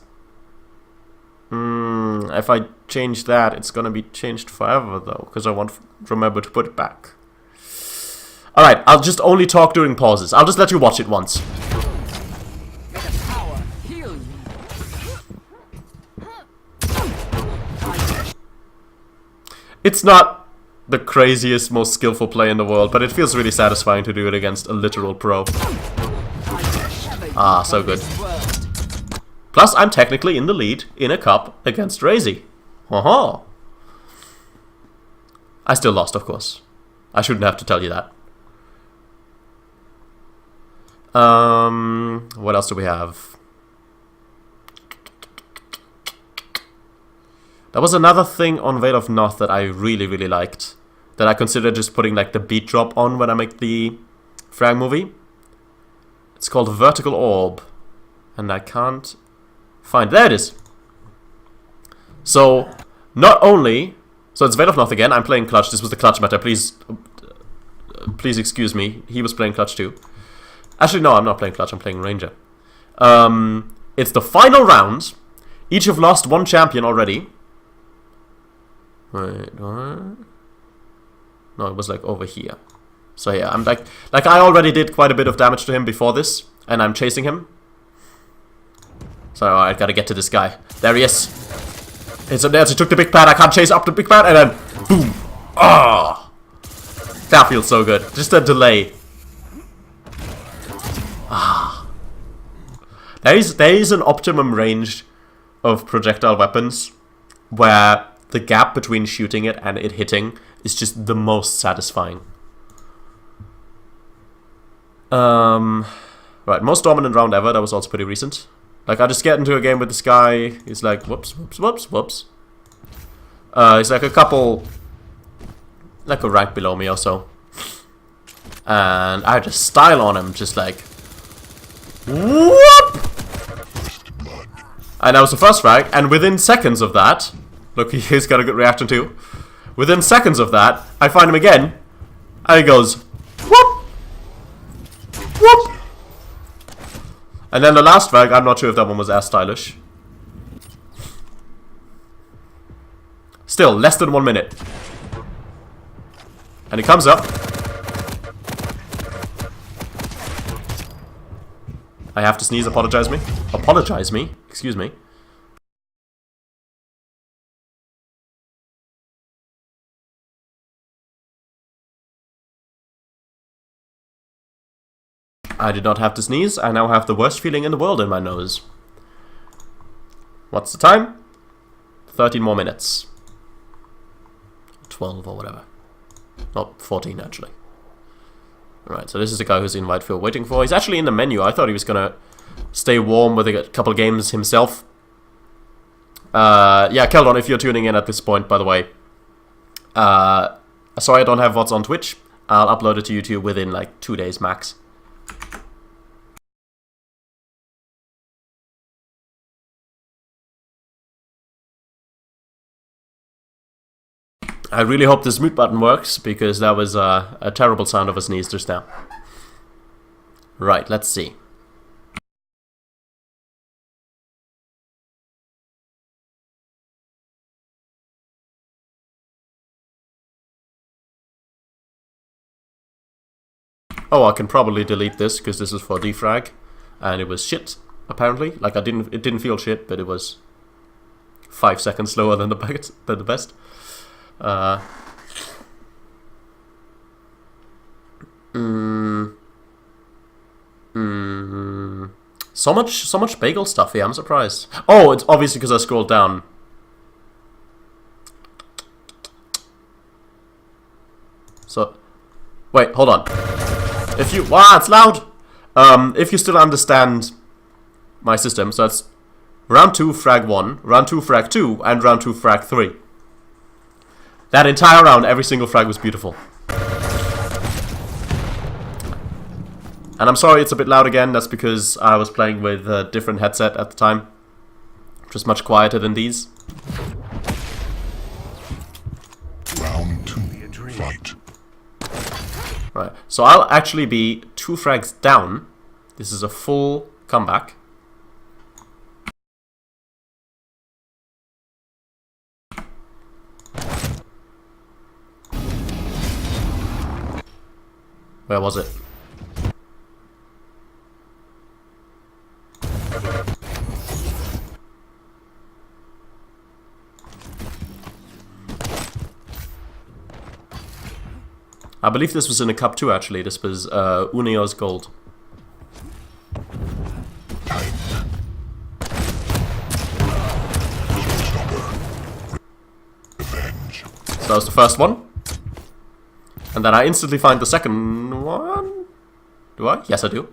If I change that, it's gonna be changed forever though, because I won't remember to put it back. Alright, I'll just only talk during pauses. I'll just let you watch it once. It's not the craziest, most skillful play in the world, but it feels really satisfying to do it against a literal pro. Ah, so good. Plus, I'm technically in the lead in a cup against Razy. Haha. I still lost, of course. I shouldn't have to tell you that. What else do we have? There was another thing on Veil of Noth that I really, really liked. That I consider just putting like the beat drop on when I make the frag movie. It's called Vertical Orb. And I can't find... There it is! So, not only... So it's Veil of Noth again. I'm playing Clutch. This was the Clutch meta. Please excuse me. He was playing Clutch too. Actually, no, I'm not playing Clutch. I'm playing Ranger. It's the final round. Each have lost one champion already. Wait, what? No, it was like over here. So yeah, I'm like I already did quite a bit of damage to him before this, and I'm chasing him. So I gotta get to this guy. There he is. It's up there. So he took the big pad. I can't chase up the big pad, and then boom. Ah, that feels so good. Just a delay. Ah, there is an optimum range of projectile weapons where the gap between shooting it and it hitting is just the most satisfying. Right, most dominant round ever. That was also pretty recent. Like, I just get into a game with this guy. He's like, whoops, whoops, whoops, whoops. He's like a couple, like a rank below me or so. And I just style on him, just like, whoop! And that was the first frag, and within seconds of that, look, he's got a good reaction too. Within seconds of that, I find him again, and he goes, whoop! Whoop! And then the last frag, I'm not sure if that one was as stylish. Still, less than 1 minute. And he comes up. I have to sneeze, apologize me. Apologize me? Excuse me. I did not have to sneeze. I now have the worst feeling in the world in my nose. What's the time? 13 more minutes. 12 or whatever. Not 14, actually. Alright, so this is the guy who's the invite field waiting for. He's actually in the menu. I thought he was gonna stay warm with a couple games himself. Yeah, Keldon, if you're tuning in at this point, by the way. Sorry I don't have VODs on Twitch. I'll upload it to YouTube within like 2 days max. I really hope this mute button works, because that was a terrible sound of a sneeze just now. Right, let's see. Oh, I can probably delete this, because this is for defrag. And it was shit, apparently. Like, it didn't feel shit, but it was 5 seconds slower than the best. So much bagel stuff here, I'm surprised. Oh, it's obviously because I scrolled down. So, wait, hold on. If you, wow, it's loud! If you still understand my system, so it's round 2, frag 1, round 2, frag 2, and round 2, frag 3. That entire round, every single frag was beautiful. And I'm sorry it's a bit loud again, that's because I was playing with a different headset at the time, which was much quieter than these. Round 2, fight. Right, so I'll actually be 2 frags down. This is a full comeback. Where was it? I believe this was in a cup too, actually. This was Unio's gold. So that was the first one. And then I instantly find the second one. Do I? Yes, I do.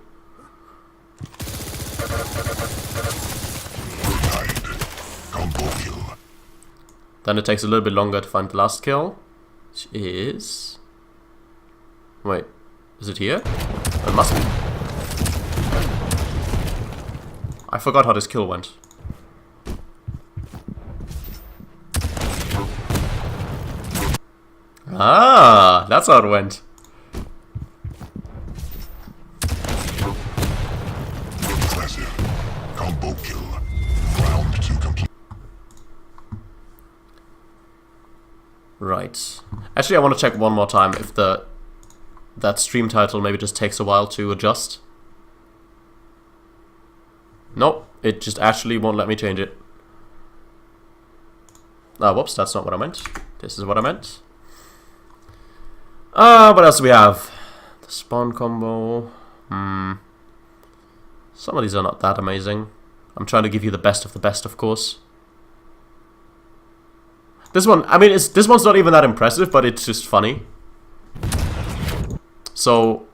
Then it takes a little bit longer to find the last kill. Which is... Wait, is it here? It must be. I forgot how this kill went. Ah, that's how it went. Impressive. Combo kill. Round 2 complete. Right. Actually, I want to check one more time if that stream title maybe just takes a while to adjust. Nope, it just actually won't let me change it. Ah, whoops, that's not what I meant. This is what I meant. What else do we have? The spawn combo. Some of these are not that amazing. I'm trying to give you the best of the best, of course. This one, I mean, this one's not even that impressive, but it's just funny. So,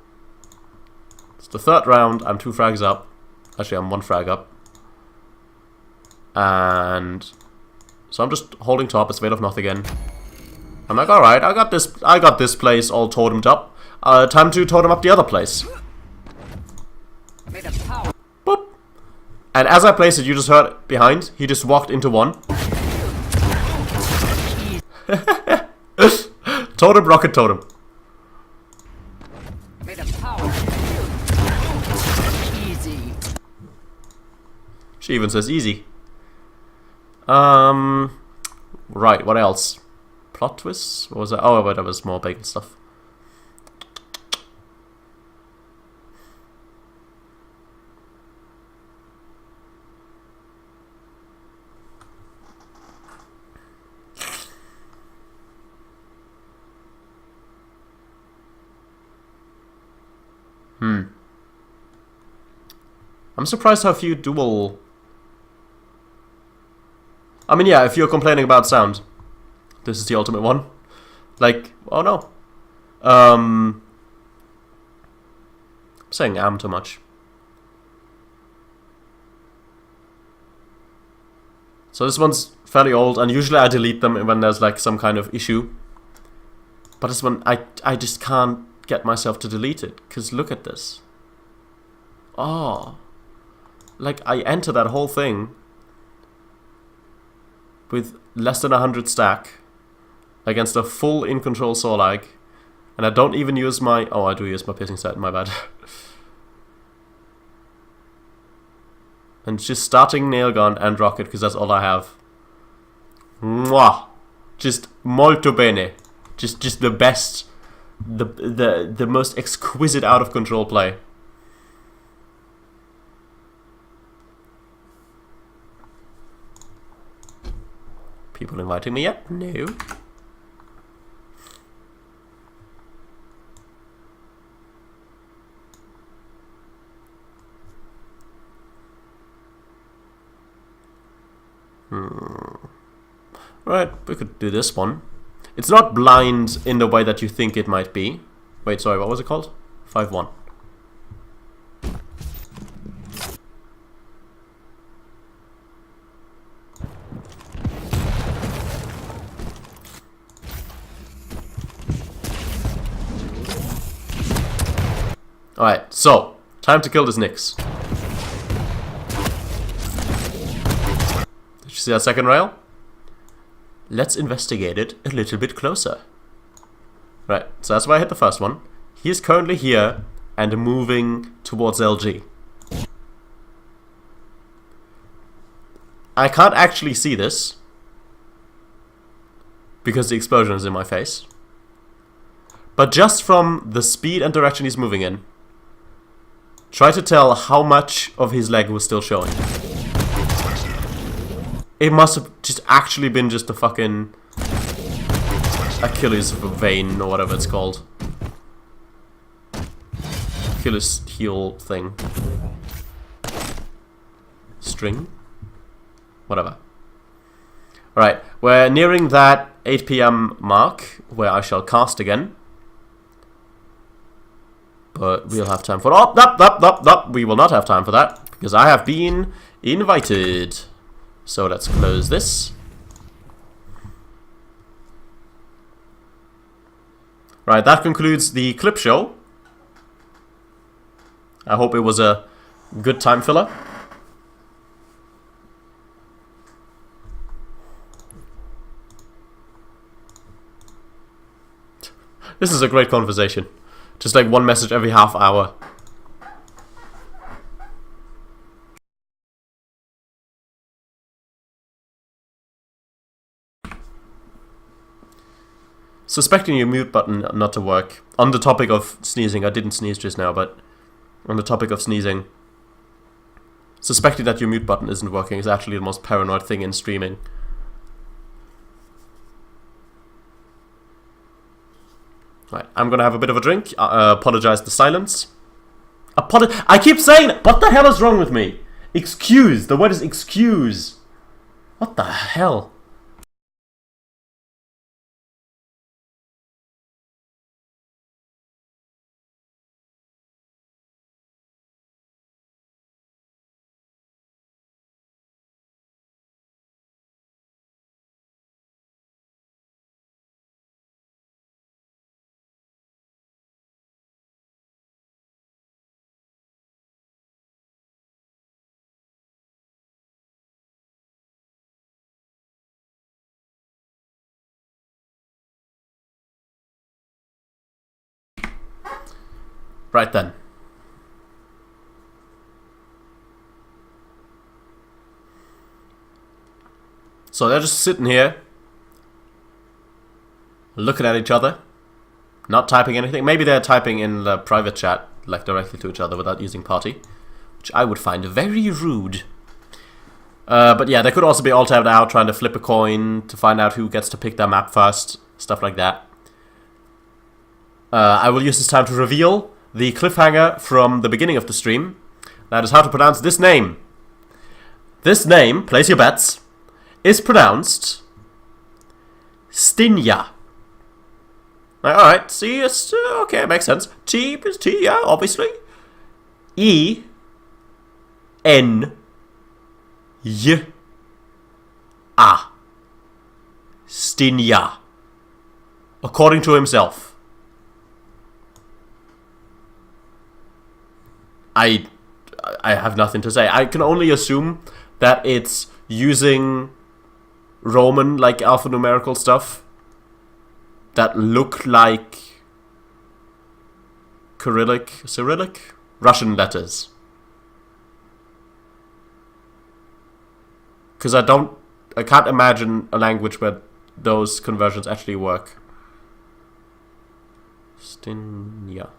it's the third round, I'm 2 frags up. Actually, I'm 1 frag up. And so I'm just holding top, it's made of nothing again. I'm like, alright, I got this place all totemed up. Time to totem up the other place. Boop. And as I placed it, you just heard behind, he just walked into one. Totem, rocket totem. She even says easy. Right, what else? Plot twists? What was that? Oh, but that was more bacon stuff. I'm surprised how few dual... I mean, yeah, if you're complaining about sound, this is the ultimate one. Like, oh no. I'm saying too much. So this one's fairly old, and usually I delete them when there's like some kind of issue. But this one, I just can't get myself to delete it, because look at this. Oh. Like, I enter that whole thing with less than 100 stack, against a full in-control Sorlag. And I don't even use my... Oh, I do use my piercing sight, my bad. And just starting nail gun and rocket, because that's all I have. Mwah! Just molto bene. Just the best, the most exquisite out of control play. People inviting me yet? No. Right, we could do this one. It's not blind in the way that you think it might be. Wait, sorry, what was it called? 5-1. Alright, so, time to kill this Nyx. Did you see that second rail? Let's investigate it a little bit closer. Right, so that's why I hit the first one. He is currently here and moving towards LG. I can't actually see this because the explosion is in my face. But just from the speed and direction he's moving in, try to tell how much of his leg was still showing. It must have just actually been just a fucking Achilles vein or whatever it's called. Achilles heel thing. String? Whatever. Alright, we're nearing that 8 PM mark where I shall cast again. But we'll have time for... Oh, we will not have time for that because I have been invited. So let's close this. Right, that concludes the clip show. I hope it was a good time filler. This is a great conversation. Just like one message every half hour. Suspecting your mute button not to work. On the topic of sneezing, I didn't sneeze just now, but on the topic of sneezing, suspecting that your mute button isn't working is actually the most paranoid thing in streaming. Right, I'm gonna have a bit of a drink. Apologize the silence. I keep saying it! What the hell is wrong with me? Excuse. The word is excuse. What the hell? Right then. So they're just sitting here, looking at each other, not typing anything. Maybe they're typing in the private chat, like directly to each other without using party, which I would find very rude. But yeah, they could also be all tabbed out, trying to flip a coin to find out who gets to pick their map first, stuff like that. I will use this time to reveal the cliffhanger from the beginning of the stream. That is how to pronounce this name. This name, place your bets, is pronounced Stinja. Alright, see, it's okay, it makes sense. T is T, yeah, obviously. E N Y A. Stinja. According to himself. I have nothing to say. I can only assume that it's using Roman, like alphanumerical stuff. that look like Cyrillic Russian letters. Because I can't imagine a language where those conversions actually work. Stinya.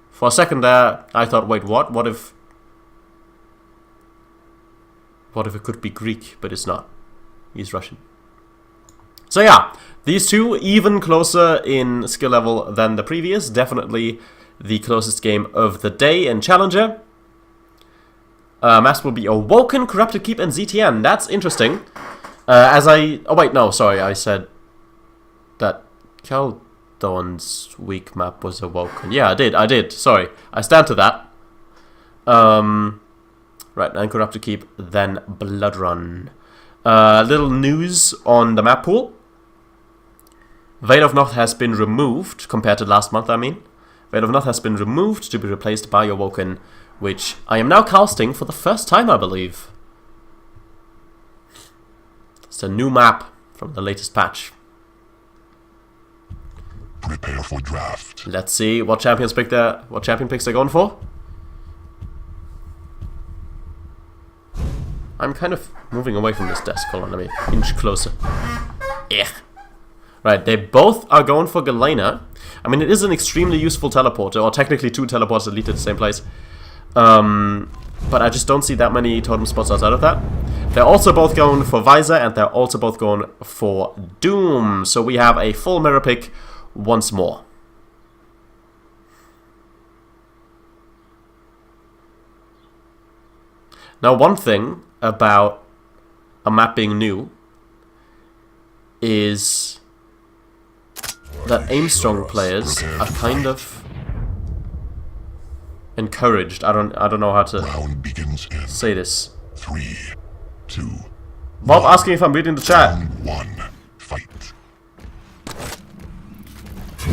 For a second there, I thought, wait, what? What if it could be Greek, but it's not. He's Russian. So yeah, these two even closer in skill level than the previous. Definitely the closest game of the day in Challenger. Maps will be Awoken, Corrupted Keep, and ZTN. That's interesting. Oh wait, no, sorry, I said that Keldon's weak map was Awoken. Yeah, I did, sorry. I stand to that. Right, and Corrupted Keep, then Blood Run. Little news on the map pool. Veil of Noth has been removed, compared to last month, I mean. Veil of Noth has been removed to be replaced by Awoken, which I am now casting for the first time, I believe. It's a new map from the latest patch. Prepare for draft. Let's see what champion picks they're going for. I'm kind of moving away from this desk. Hold on, let me inch closer. Yeah. Right, they both are going for Galena. I mean, it is an extremely useful teleporter, or technically two teleporters that lead to the same place. But I just don't see that many totem spots outside of that. They're also both going for Visor, and they're also both going for Doom. So we have a full mirror pick once more. Now, one thing about a map being new is that aim-strong players are kind of encouraged. I don't know how to say this. 3, 2. Bob asking if I'm reading the chat. Round 1. Fight.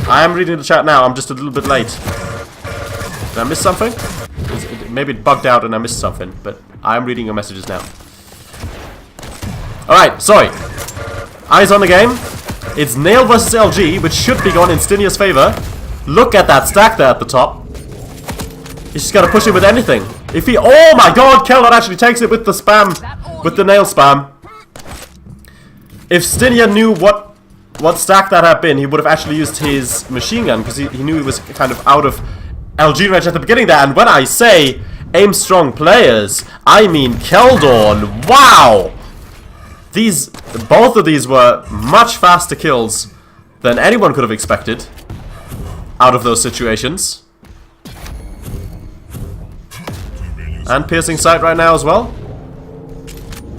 I am reading the chat now. I'm just a little bit late. Did I miss something? Maybe it bugged out and I missed something, but I am reading your messages now. Alright, sorry. Eyes on the game. It's Nail versus LG, which should be going in Stinia's favor. Look at that stack there at the top. He's just gotta push it with anything. If he... Oh my god, Keldon actually takes it with the spam. With the nail spam. If Stinia knew what stack that had been, he would have actually used his machine gun, because he knew he was kind of out of LG range at the beginning there. And when I say aim-strong players, I mean Keldon. Wow! Both of these were much faster kills than anyone could have expected out of those situations. And piercing sight right now as well.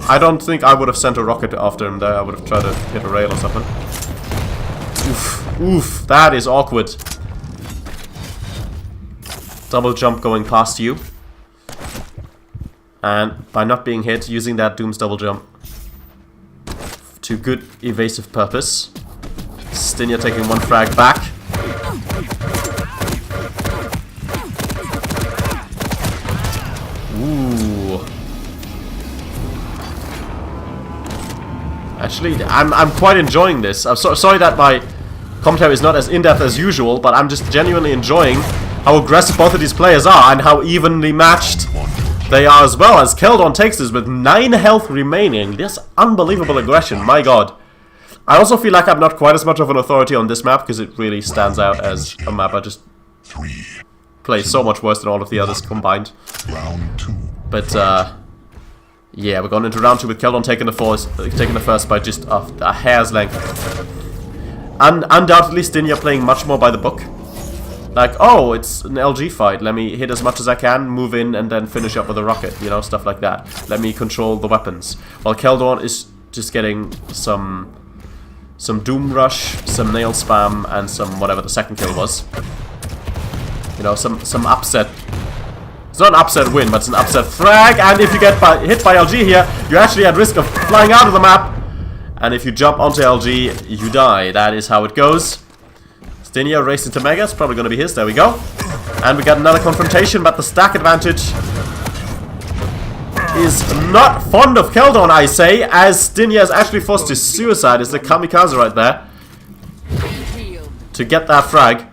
I don't think I would have sent a rocket after him there. I would have tried to hit a rail or something. Oof, oof, that is awkward. Double jump going past you. And by not being hit, using that Doom's double jump to good evasive purpose. Stinia taking one frag back. Ooh. Actually, I'm quite enjoying this. I'm sorry that my commentary is not as in-depth as usual, but I'm just genuinely enjoying how aggressive both of these players are and how evenly matched they are as well, as Keldon takes this with 9 health remaining. This unbelievable aggression, my god. I also feel like I'm not quite as much of an authority on this map, because it really stands out as a map I just play so much worse than all of the others combined. But, yeah, we're going into round 2 with Keldon taking the first by just a hair's length. And undoubtedly Stinia playing much more by the book. Like, oh, it's an LG fight. Let me hit as much as I can, move in, and then finish up with a rocket. You know, stuff like that. Let me control the weapons. While Keldon is just getting some Doom Rush, some Nail Spam, and some whatever the second kill was. You know, some upset. It's not an upset win, but it's an upset frag. And if you get hit by LG here, you're actually at risk of flying out of the map. And if you jump onto LG, you die. That is how it goes. Stinia racing to Mega. It's probably going to be his. There we go. And we got another confrontation, but the stack advantage is not fond of Keldon, I say, as Stinia is actually forced to suicide. It's the kamikaze right there. to get that frag.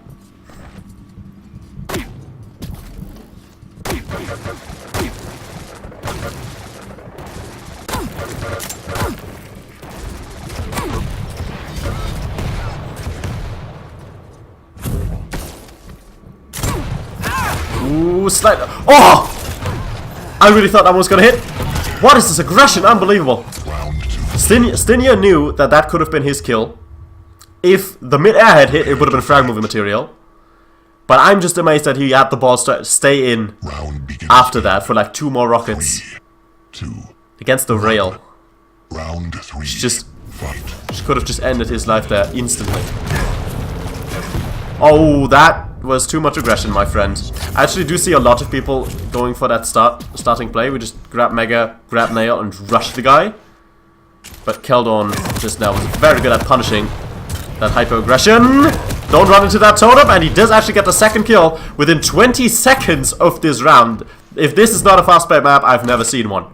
Ooh, slide. Oh! I really thought that one was gonna hit. What is this aggression? Unbelievable. Stinia knew that that could have been his kill. If the mid-air had hit, it would have been frag moving material. But I'm just amazed that he had the balls to stay in after that for like 2 more rockets. 3, 2, against the rail. round 3. Just Fight. could have just ended his life there instantly. Oh, that was too much aggression, my friend. I actually do see a lot of people going for that starting play. We just grab Mega, grab Nail, and rush the guy. But Keldon just now was very good at punishing that hyper-aggression. Don't run into that totem, and he does actually get the second kill within 20 seconds of this round. If this is not a fast play map, I've never seen one.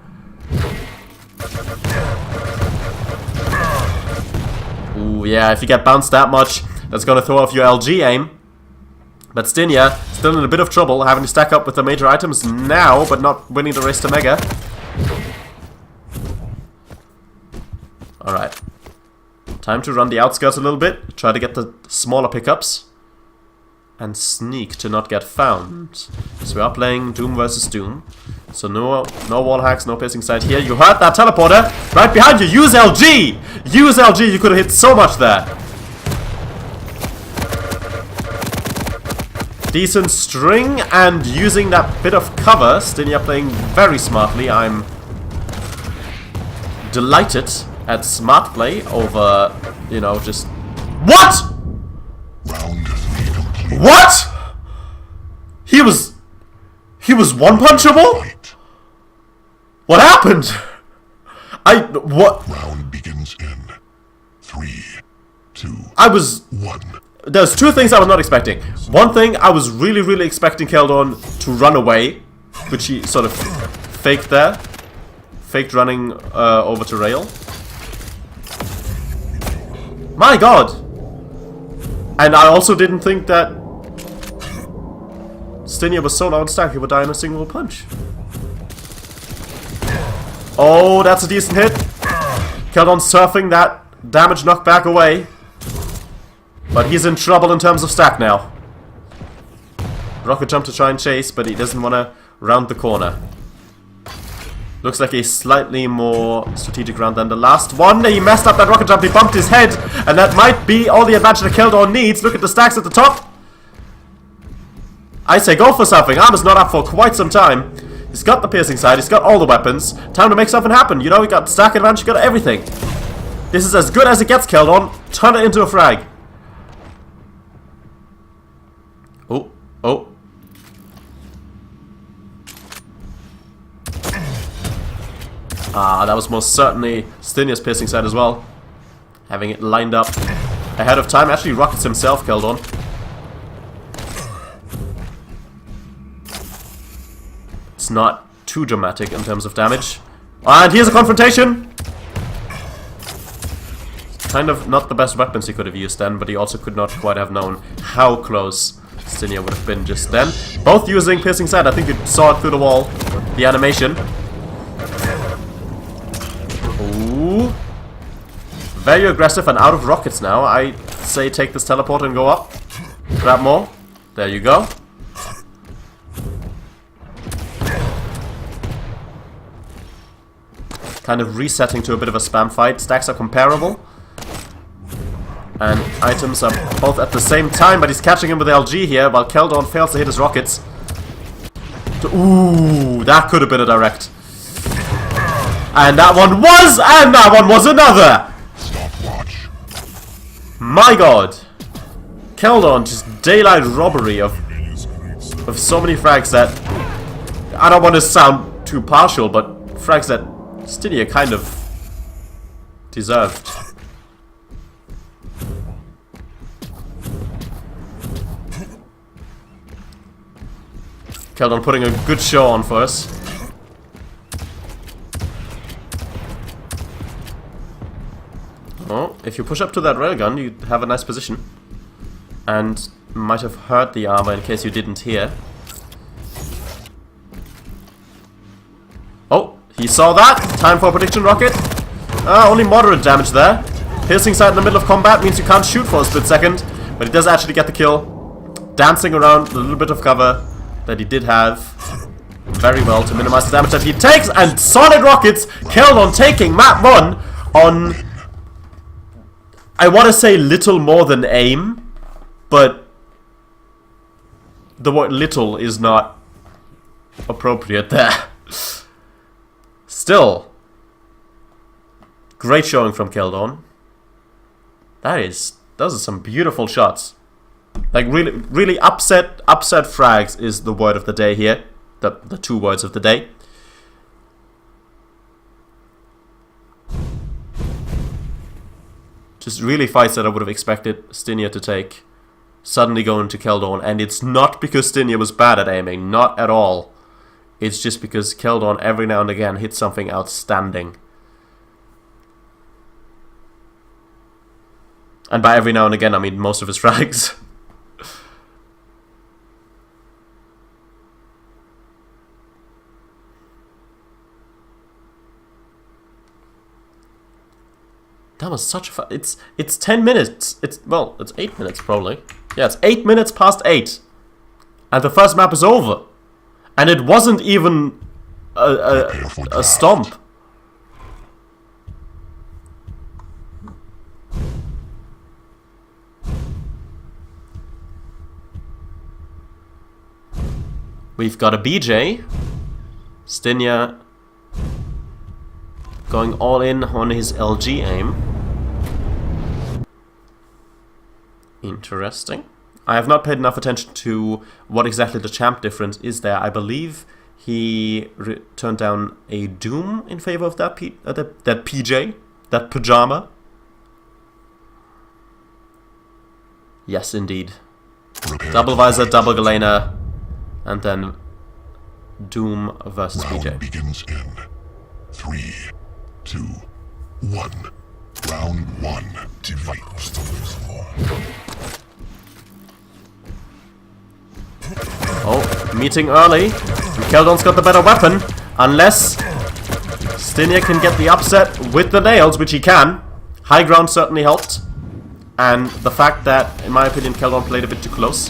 Ooh, yeah, if you get bounced that much, that's gonna throw off your LG aim. But Stinia, still in a bit of trouble, having to stack up with the major items now, but not winning the race to Mega. Alright. Time to run the outskirts a little bit, try to get the smaller pickups. And sneak to not get found. So we are playing Doom versus Doom. So no wall hacks, no piercing sight here. You heard that teleporter right behind you. Use LG! Use LG, you could have hit so much there. Decent string, and using that bit of cover, Stinia playing very smartly. I'm delighted at smart play over, you know, just... What?! Round 3 complete. What?! He was one-punchable?! Fight. What happened?! What? Round begins in 3, 2, I was... 1. There's 2 things I was not expecting. One thing, I was really expecting Keldon to run away, which he sort of faked there. Faked running over to rail. My god! And I also didn't think that Stinia was so low on stack he would die in a single punch. Oh, that's a decent hit. Keldon surfing that damage knockback away. But he's in trouble in terms of stack now. Rocket jump to try and chase, but he doesn't want to round the corner. Looks like a slightly more strategic round than the last one. He messed up that rocket jump, he bumped his head, and that might be all the advantage that Keldon needs. Look at the stacks at the top. I say go for something. Arm is not up for quite some time. He's got the piercing side, he's got all the weapons. Time to make something happen. You know, he got stack advantage, he got everything. This is as good as it gets, Keldon. Turn it into a frag. Oh, oh. Ah, that was most certainly Stinia's piercing side as well. Having it lined up ahead of time. Actually rockets himself, Keldon. It's not too dramatic in terms of damage. And here's a confrontation! Kind of not the best weapons he could have used then, but he also could not quite have known how close Stinia would have been just then. Both using piercing side. I think you saw it through the wall. The animation. Ooh. Very aggressive and out of rockets now. I say take this teleport and go up. Grab more. There you go. Kind of resetting to a bit of a spam fight. Stacks are comparable. And items are both at the same time, but he's catching him with LG here, while Keldon fails to hit his rockets. Ooh, that could have been a direct. And that one was, and that one was another! Stopwatch. My god. Keldon, just daylight robbery of so many frags that... I don't want to sound too partial, but frags that Stinia kind of deserved. Keldon putting a good show on for us. Oh, if you push up to that railgun, you have a nice position. and might have hurt the armor in case you didn't hear. Oh, he saw that. Time for a prediction rocket. Only moderate damage there. Piercing sight in the middle of combat means you can't shoot for a split second, but he does actually get the kill. Dancing around the little bit of cover that he did have very well to minimize the damage that he takes, and solid rockets killed on taking map 1 on, I want to say little more than aim, but the word little is not appropriate there. Still, great showing from Keldon. Those are some beautiful shots. Like really upset frags is the word of the day here. The 2 words of the day. Just really fights that I would have expected Stinia to take. Suddenly going to Keldon, and it's not because Stinia was bad at aiming, not at all. It's just because Keldon every now and again hits something outstanding. And by every now and again, I mean most of his frags. That was such a fun. It's 10 minutes. It's 8 minutes probably. Yeah, it's 8 minutes past 8, and the first map is over, and it wasn't even a stomp. We've got a BJ. Stinia going all in on his LG aim. Interesting. I have not paid enough attention to what exactly the champ difference is there. I believe he turned down a Doom in favor of that that PJ, that pajama. Yes, indeed. Double visor, double Galena, and then Doom versus PJ. Begins in 3, 2, 1. Round 1. Fight. Oh, meeting early. And Keldon's got the better weapon. Unless Stinia can get the upset with the nails, which he can. High ground certainly helped. And the fact that, in my opinion, Keldon played a bit too close.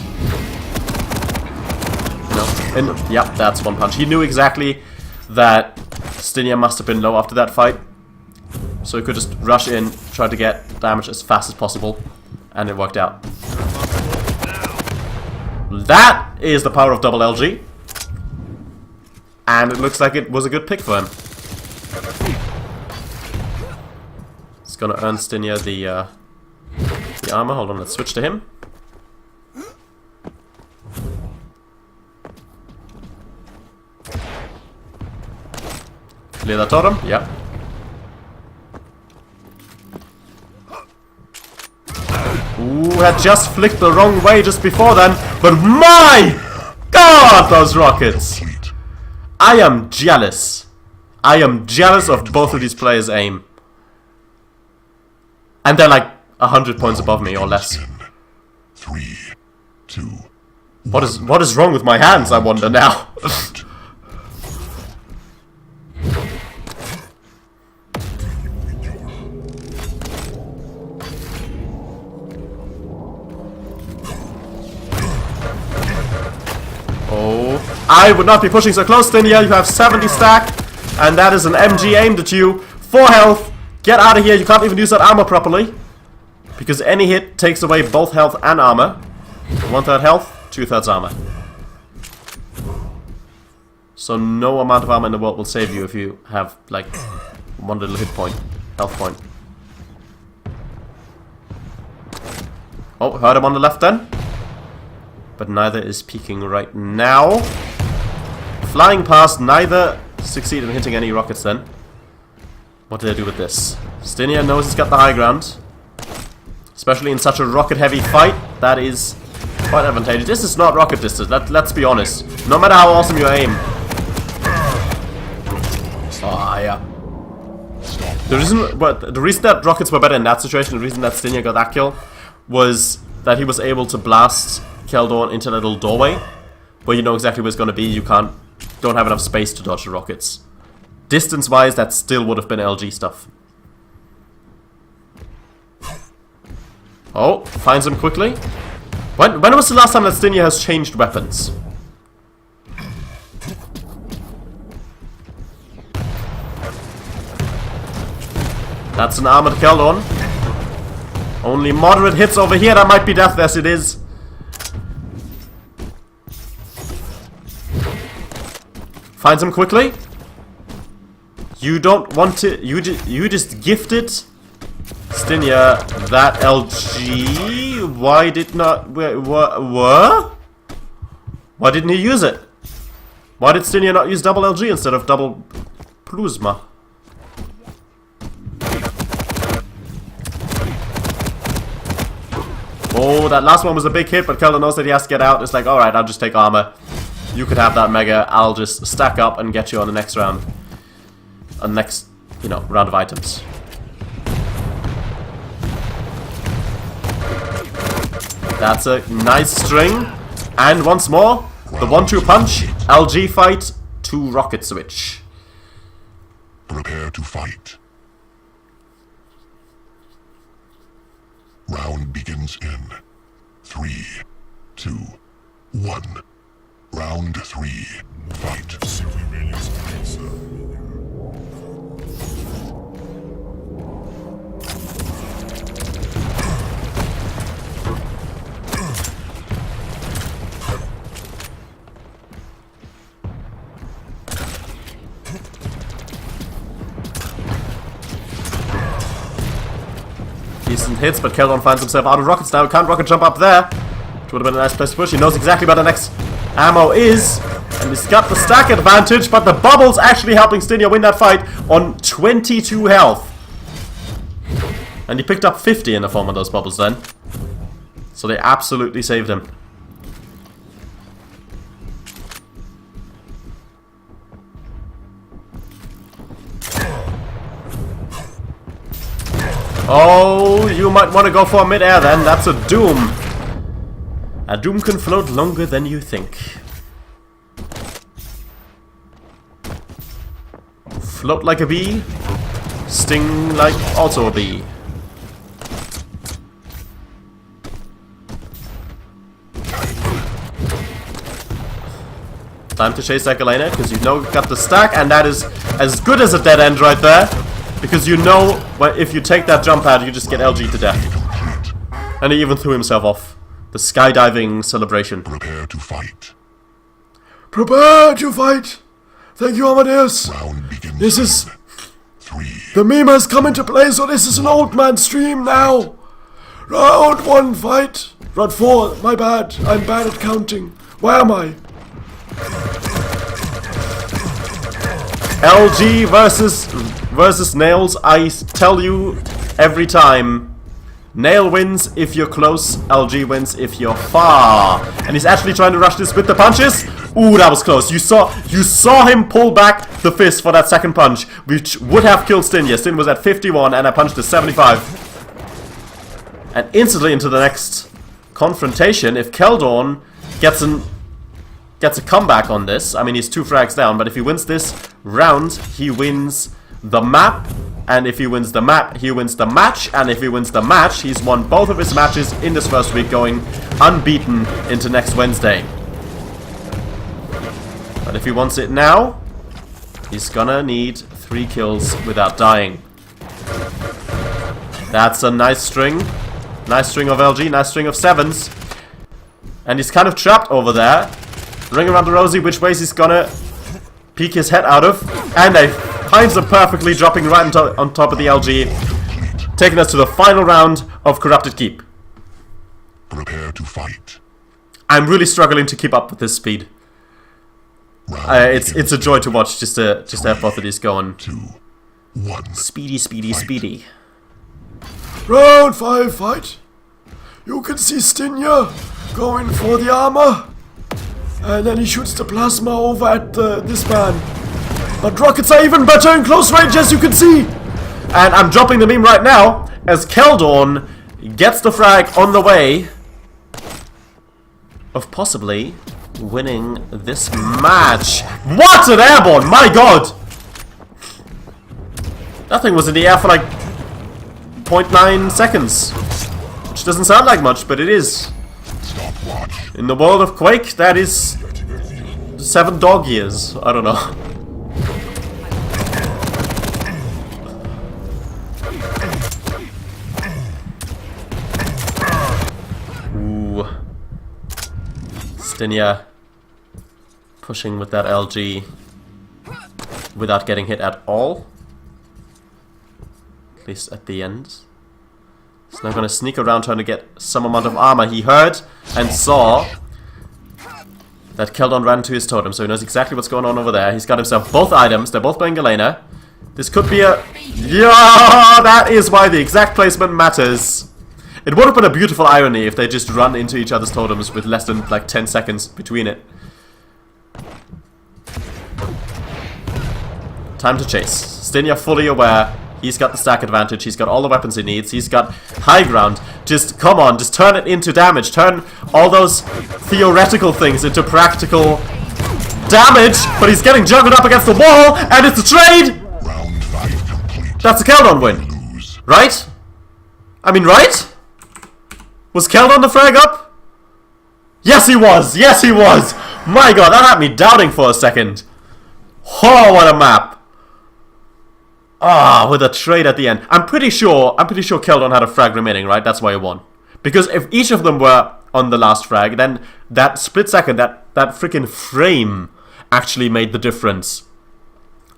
No. And, yeah, that's one punch. He knew exactly that Stinia must have been low after that fight. So he could just rush in, try to get damage as fast as possible. And it worked out. That is the power of double LG. And it looks like it was a good pick for him. It's gonna earn Stinia the armor. Hold on, let's switch to him. Clear that totem? Yep. Ooh, had just flicked the wrong way just before then, but my God, those rockets! I am jealous. I am jealous of both of these players' aim. And they're like 100 points above me or less. 3, 2. What is wrong with my hands, I wonder now. Oh, I would not be pushing so close, Stinia. You have 70 stack, and that is an MG aimed at you. 4 health. Get out of here. You can't even use that armor properly, because any hit takes away both health and armor. 1/3 health, 2/3 armor. So no amount of armor in the world will save you if you have like one little hit point, health point. Oh, heard him on the left then. But neither is peeking right now. Flying past, neither succeed in hitting any rockets then. What did I do with this? Stinia knows he's got the high ground. Especially in such a rocket-heavy fight, that is quite advantageous. This is not rocket distance, let's be honest. No matter how awesome you aim. Ah, yeah. The reason that rockets were better in that situation, the reason that Stinia got that kill, was that he was able to blast Keldorn into that little doorway, where you know exactly where it's gonna be. You don't have enough space to dodge the rockets. Distance-wise, that still would have been LG stuff. Oh, finds him quickly. When was the last time that Stinia has changed weapons? That's an armored Keldorn. Only moderate hits over here. That might be death as it is. Finds him quickly. You don't want to... You just gifted Stinia that LG. Why did not... What? Why didn't he use it? Why did Stinia not use double LG instead of double Plasma? Oh, that last one was a big hit, but Keldorn knows that he has to get out. It's like, alright, I'll just take armor. You could have that mega. I'll just stack up and get you on the next round. On the next, you know, round of items. That's a nice string. And once more, the 1-2 punch. LG fight to rocket switch. Prepare to fight. Round begins in 3, 2, 1. Round 3. Fight. Decent hits, but Keldorn finds himself out of rockets now. Can't rocket jump up there. Which would have been a nice place to push. He knows exactly where the next ammo is. And he's got the stack advantage, but the bubbles actually helping Stinia win that fight on 22 health. And he picked up 50 in the form of those bubbles then. So they absolutely saved him. Oh, you might want to go for a mid-air then. That's a Doom. A Doom can float longer than you think. Float like a bee. Sting like also a bee. Time to chase that Galena, because you know you've got the stack, and that is as good as a dead end right there. Because you know, if you take that jump pad, you just get LG to death. And he even threw himself off. The skydiving celebration. Prepare to fight. Prepare to fight! Thank you, Amadeus! Round begins. This is... 3. The meme has come into play, so this is an old man stream now! Round 1 fight! Round 4, my bad. I'm bad at counting. Where am I? LG versus Nails. I tell you every time, Nail wins if you're close, LG wins if you're far. And he's actually trying to rush this with the punches. Ooh, that was close. You saw him pull back the fist for that second punch, which would have killed Stinia. Stin was at 51 and I punched to 75. And instantly into the next confrontation. If Keldorn gets a comeback on this, I mean, he's 2 frags down, but if he wins this round, he wins the map. And if he wins the map, he wins the match. And if he wins the match, he's won both of his matches in this first week, going unbeaten into next Wednesday. But if he wants it now, he's gonna need 3 kills without dying. That's a nice string. Nice string of LG, nice string of 7s. And he's kind of trapped over there. Ring around the rosy, which ways he's gonna peek his head out of. And they finds him perfectly, dropping right on top of the LG. Taking us to the final round of Corrupted Keep. Prepare to fight. I'm really struggling to keep up with this speed. It's a joy to watch, just to have both of these going. 2, 1. Speedy. Round 5 fight. You can see Stinia going for the armor. And then he shoots the plasma over at this man. But rockets are even better in close range, as you can see. And I'm dropping the meme right now, as Keldorn gets the frag on the way. of possibly winning this match. What an airborne! My god! That thing was in the air for like 0.9 seconds. Which doesn't sound like much, but it is. In the world of Quake, that is 7 dog years. I don't know. Ooh. Stinya pushing with that LG without getting hit at all. At least at the end. He's now gonna sneak around trying to get some amount of armor. He heard and saw that Keldon ran to his totem, so he knows exactly what's going on over there. He's got himself both items. They're both playing Galena. This could be a... Yeah, that is why the exact placement matters. It would have been a beautiful irony if they just run into each other's totems with less than like 10 seconds between it. Time to chase. Stinya fully aware. He's got the stack advantage, he's got all the weapons he needs, he's got high ground. Just, come on, just turn it into damage. Turn all those theoretical things into practical damage. But he's getting juggled up against the wall, and it's a trade! Round 5 complete. That's a Keldon win. Lose. Right? I mean, right? Was Keldon the frag up? Yes, he was! Yes, he was! My god, that had me doubting for a second. Oh, what a map. Ah, with a trade at the end. I'm pretty sure Keldon had a frag remaining, right? That's why he won. Because if each of them were on the last frag, then that split second, that freaking frame actually made the difference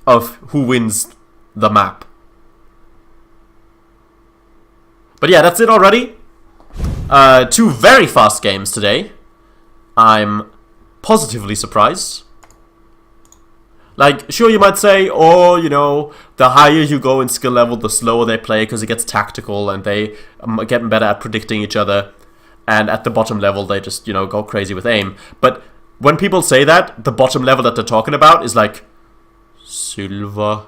of who wins the map. But yeah, that's it already. 2 very fast games today. I'm positively surprised. Like, sure, you might say, oh, you know, the higher you go in skill level, the slower they play because it gets tactical and they get better at predicting each other. And at the bottom level, they just, you know, go crazy with aim. But when people say that, the bottom level that they're talking about is like silver,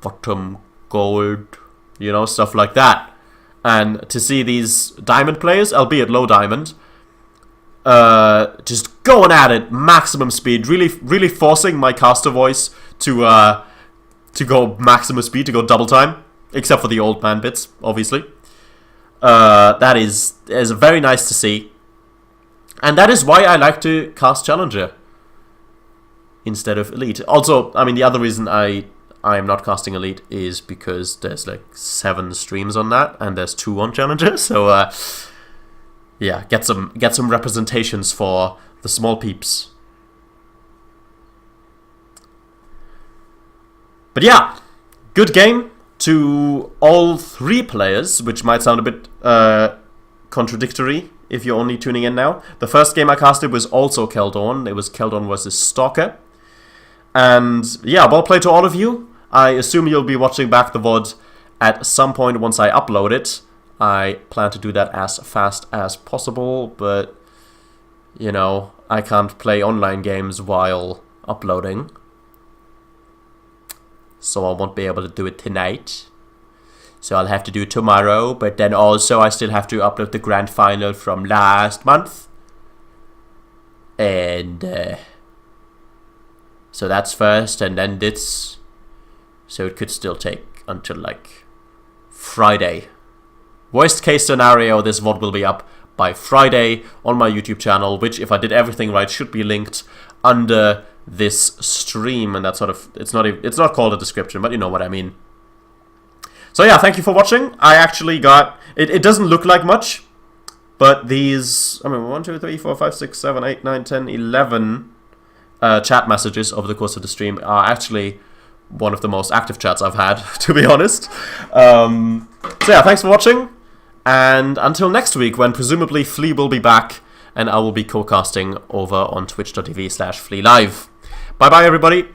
bottom gold, you know, stuff like that. And to see these diamond players, albeit low diamond, just going at it, maximum speed, really forcing my caster voice to go maximum speed, to go double time, except for the old man bits, obviously. That is very nice to see, and that is why I like to cast Challenger instead of Elite. Also, I mean, the other reason I am not casting Elite is because there's like 7 streams on that, and there's 2 on Challenger, so yeah, get some representations for the small peeps. But yeah, good game to all 3 players, which might sound a bit contradictory if you're only tuning in now. The first game I casted was also Keldon. It was Keldon versus Stalker. And yeah, well played to all of you. I assume you'll be watching back the VOD at some point once I upload it. I plan to do that as fast as possible, but, you know, I can't play online games while uploading. So I won't be able to do it tonight. So I'll have to do it tomorrow, but then also I still have to upload the grand final from last month. And, so that's first, and then this. So it could still take until, like, Friday. Worst case scenario, this VOD will be up by Friday on my YouTube channel, which, if I did everything right, should be linked under this stream. And that sort of, it's not called a description, but you know what I mean. So yeah, thank you for watching. I actually got, it doesn't look like much, but these, I mean, 1, 2, 3, 4, 5, 6, 7, 8, 9, 10, 11 chat messages over the course of the stream are actually one of the most active chats I've had, to be honest. So yeah, thanks for watching. And until next week, when presumably Flea will be back, and I will be co-casting over on twitch.tv/FleaLive. Bye-bye, everybody.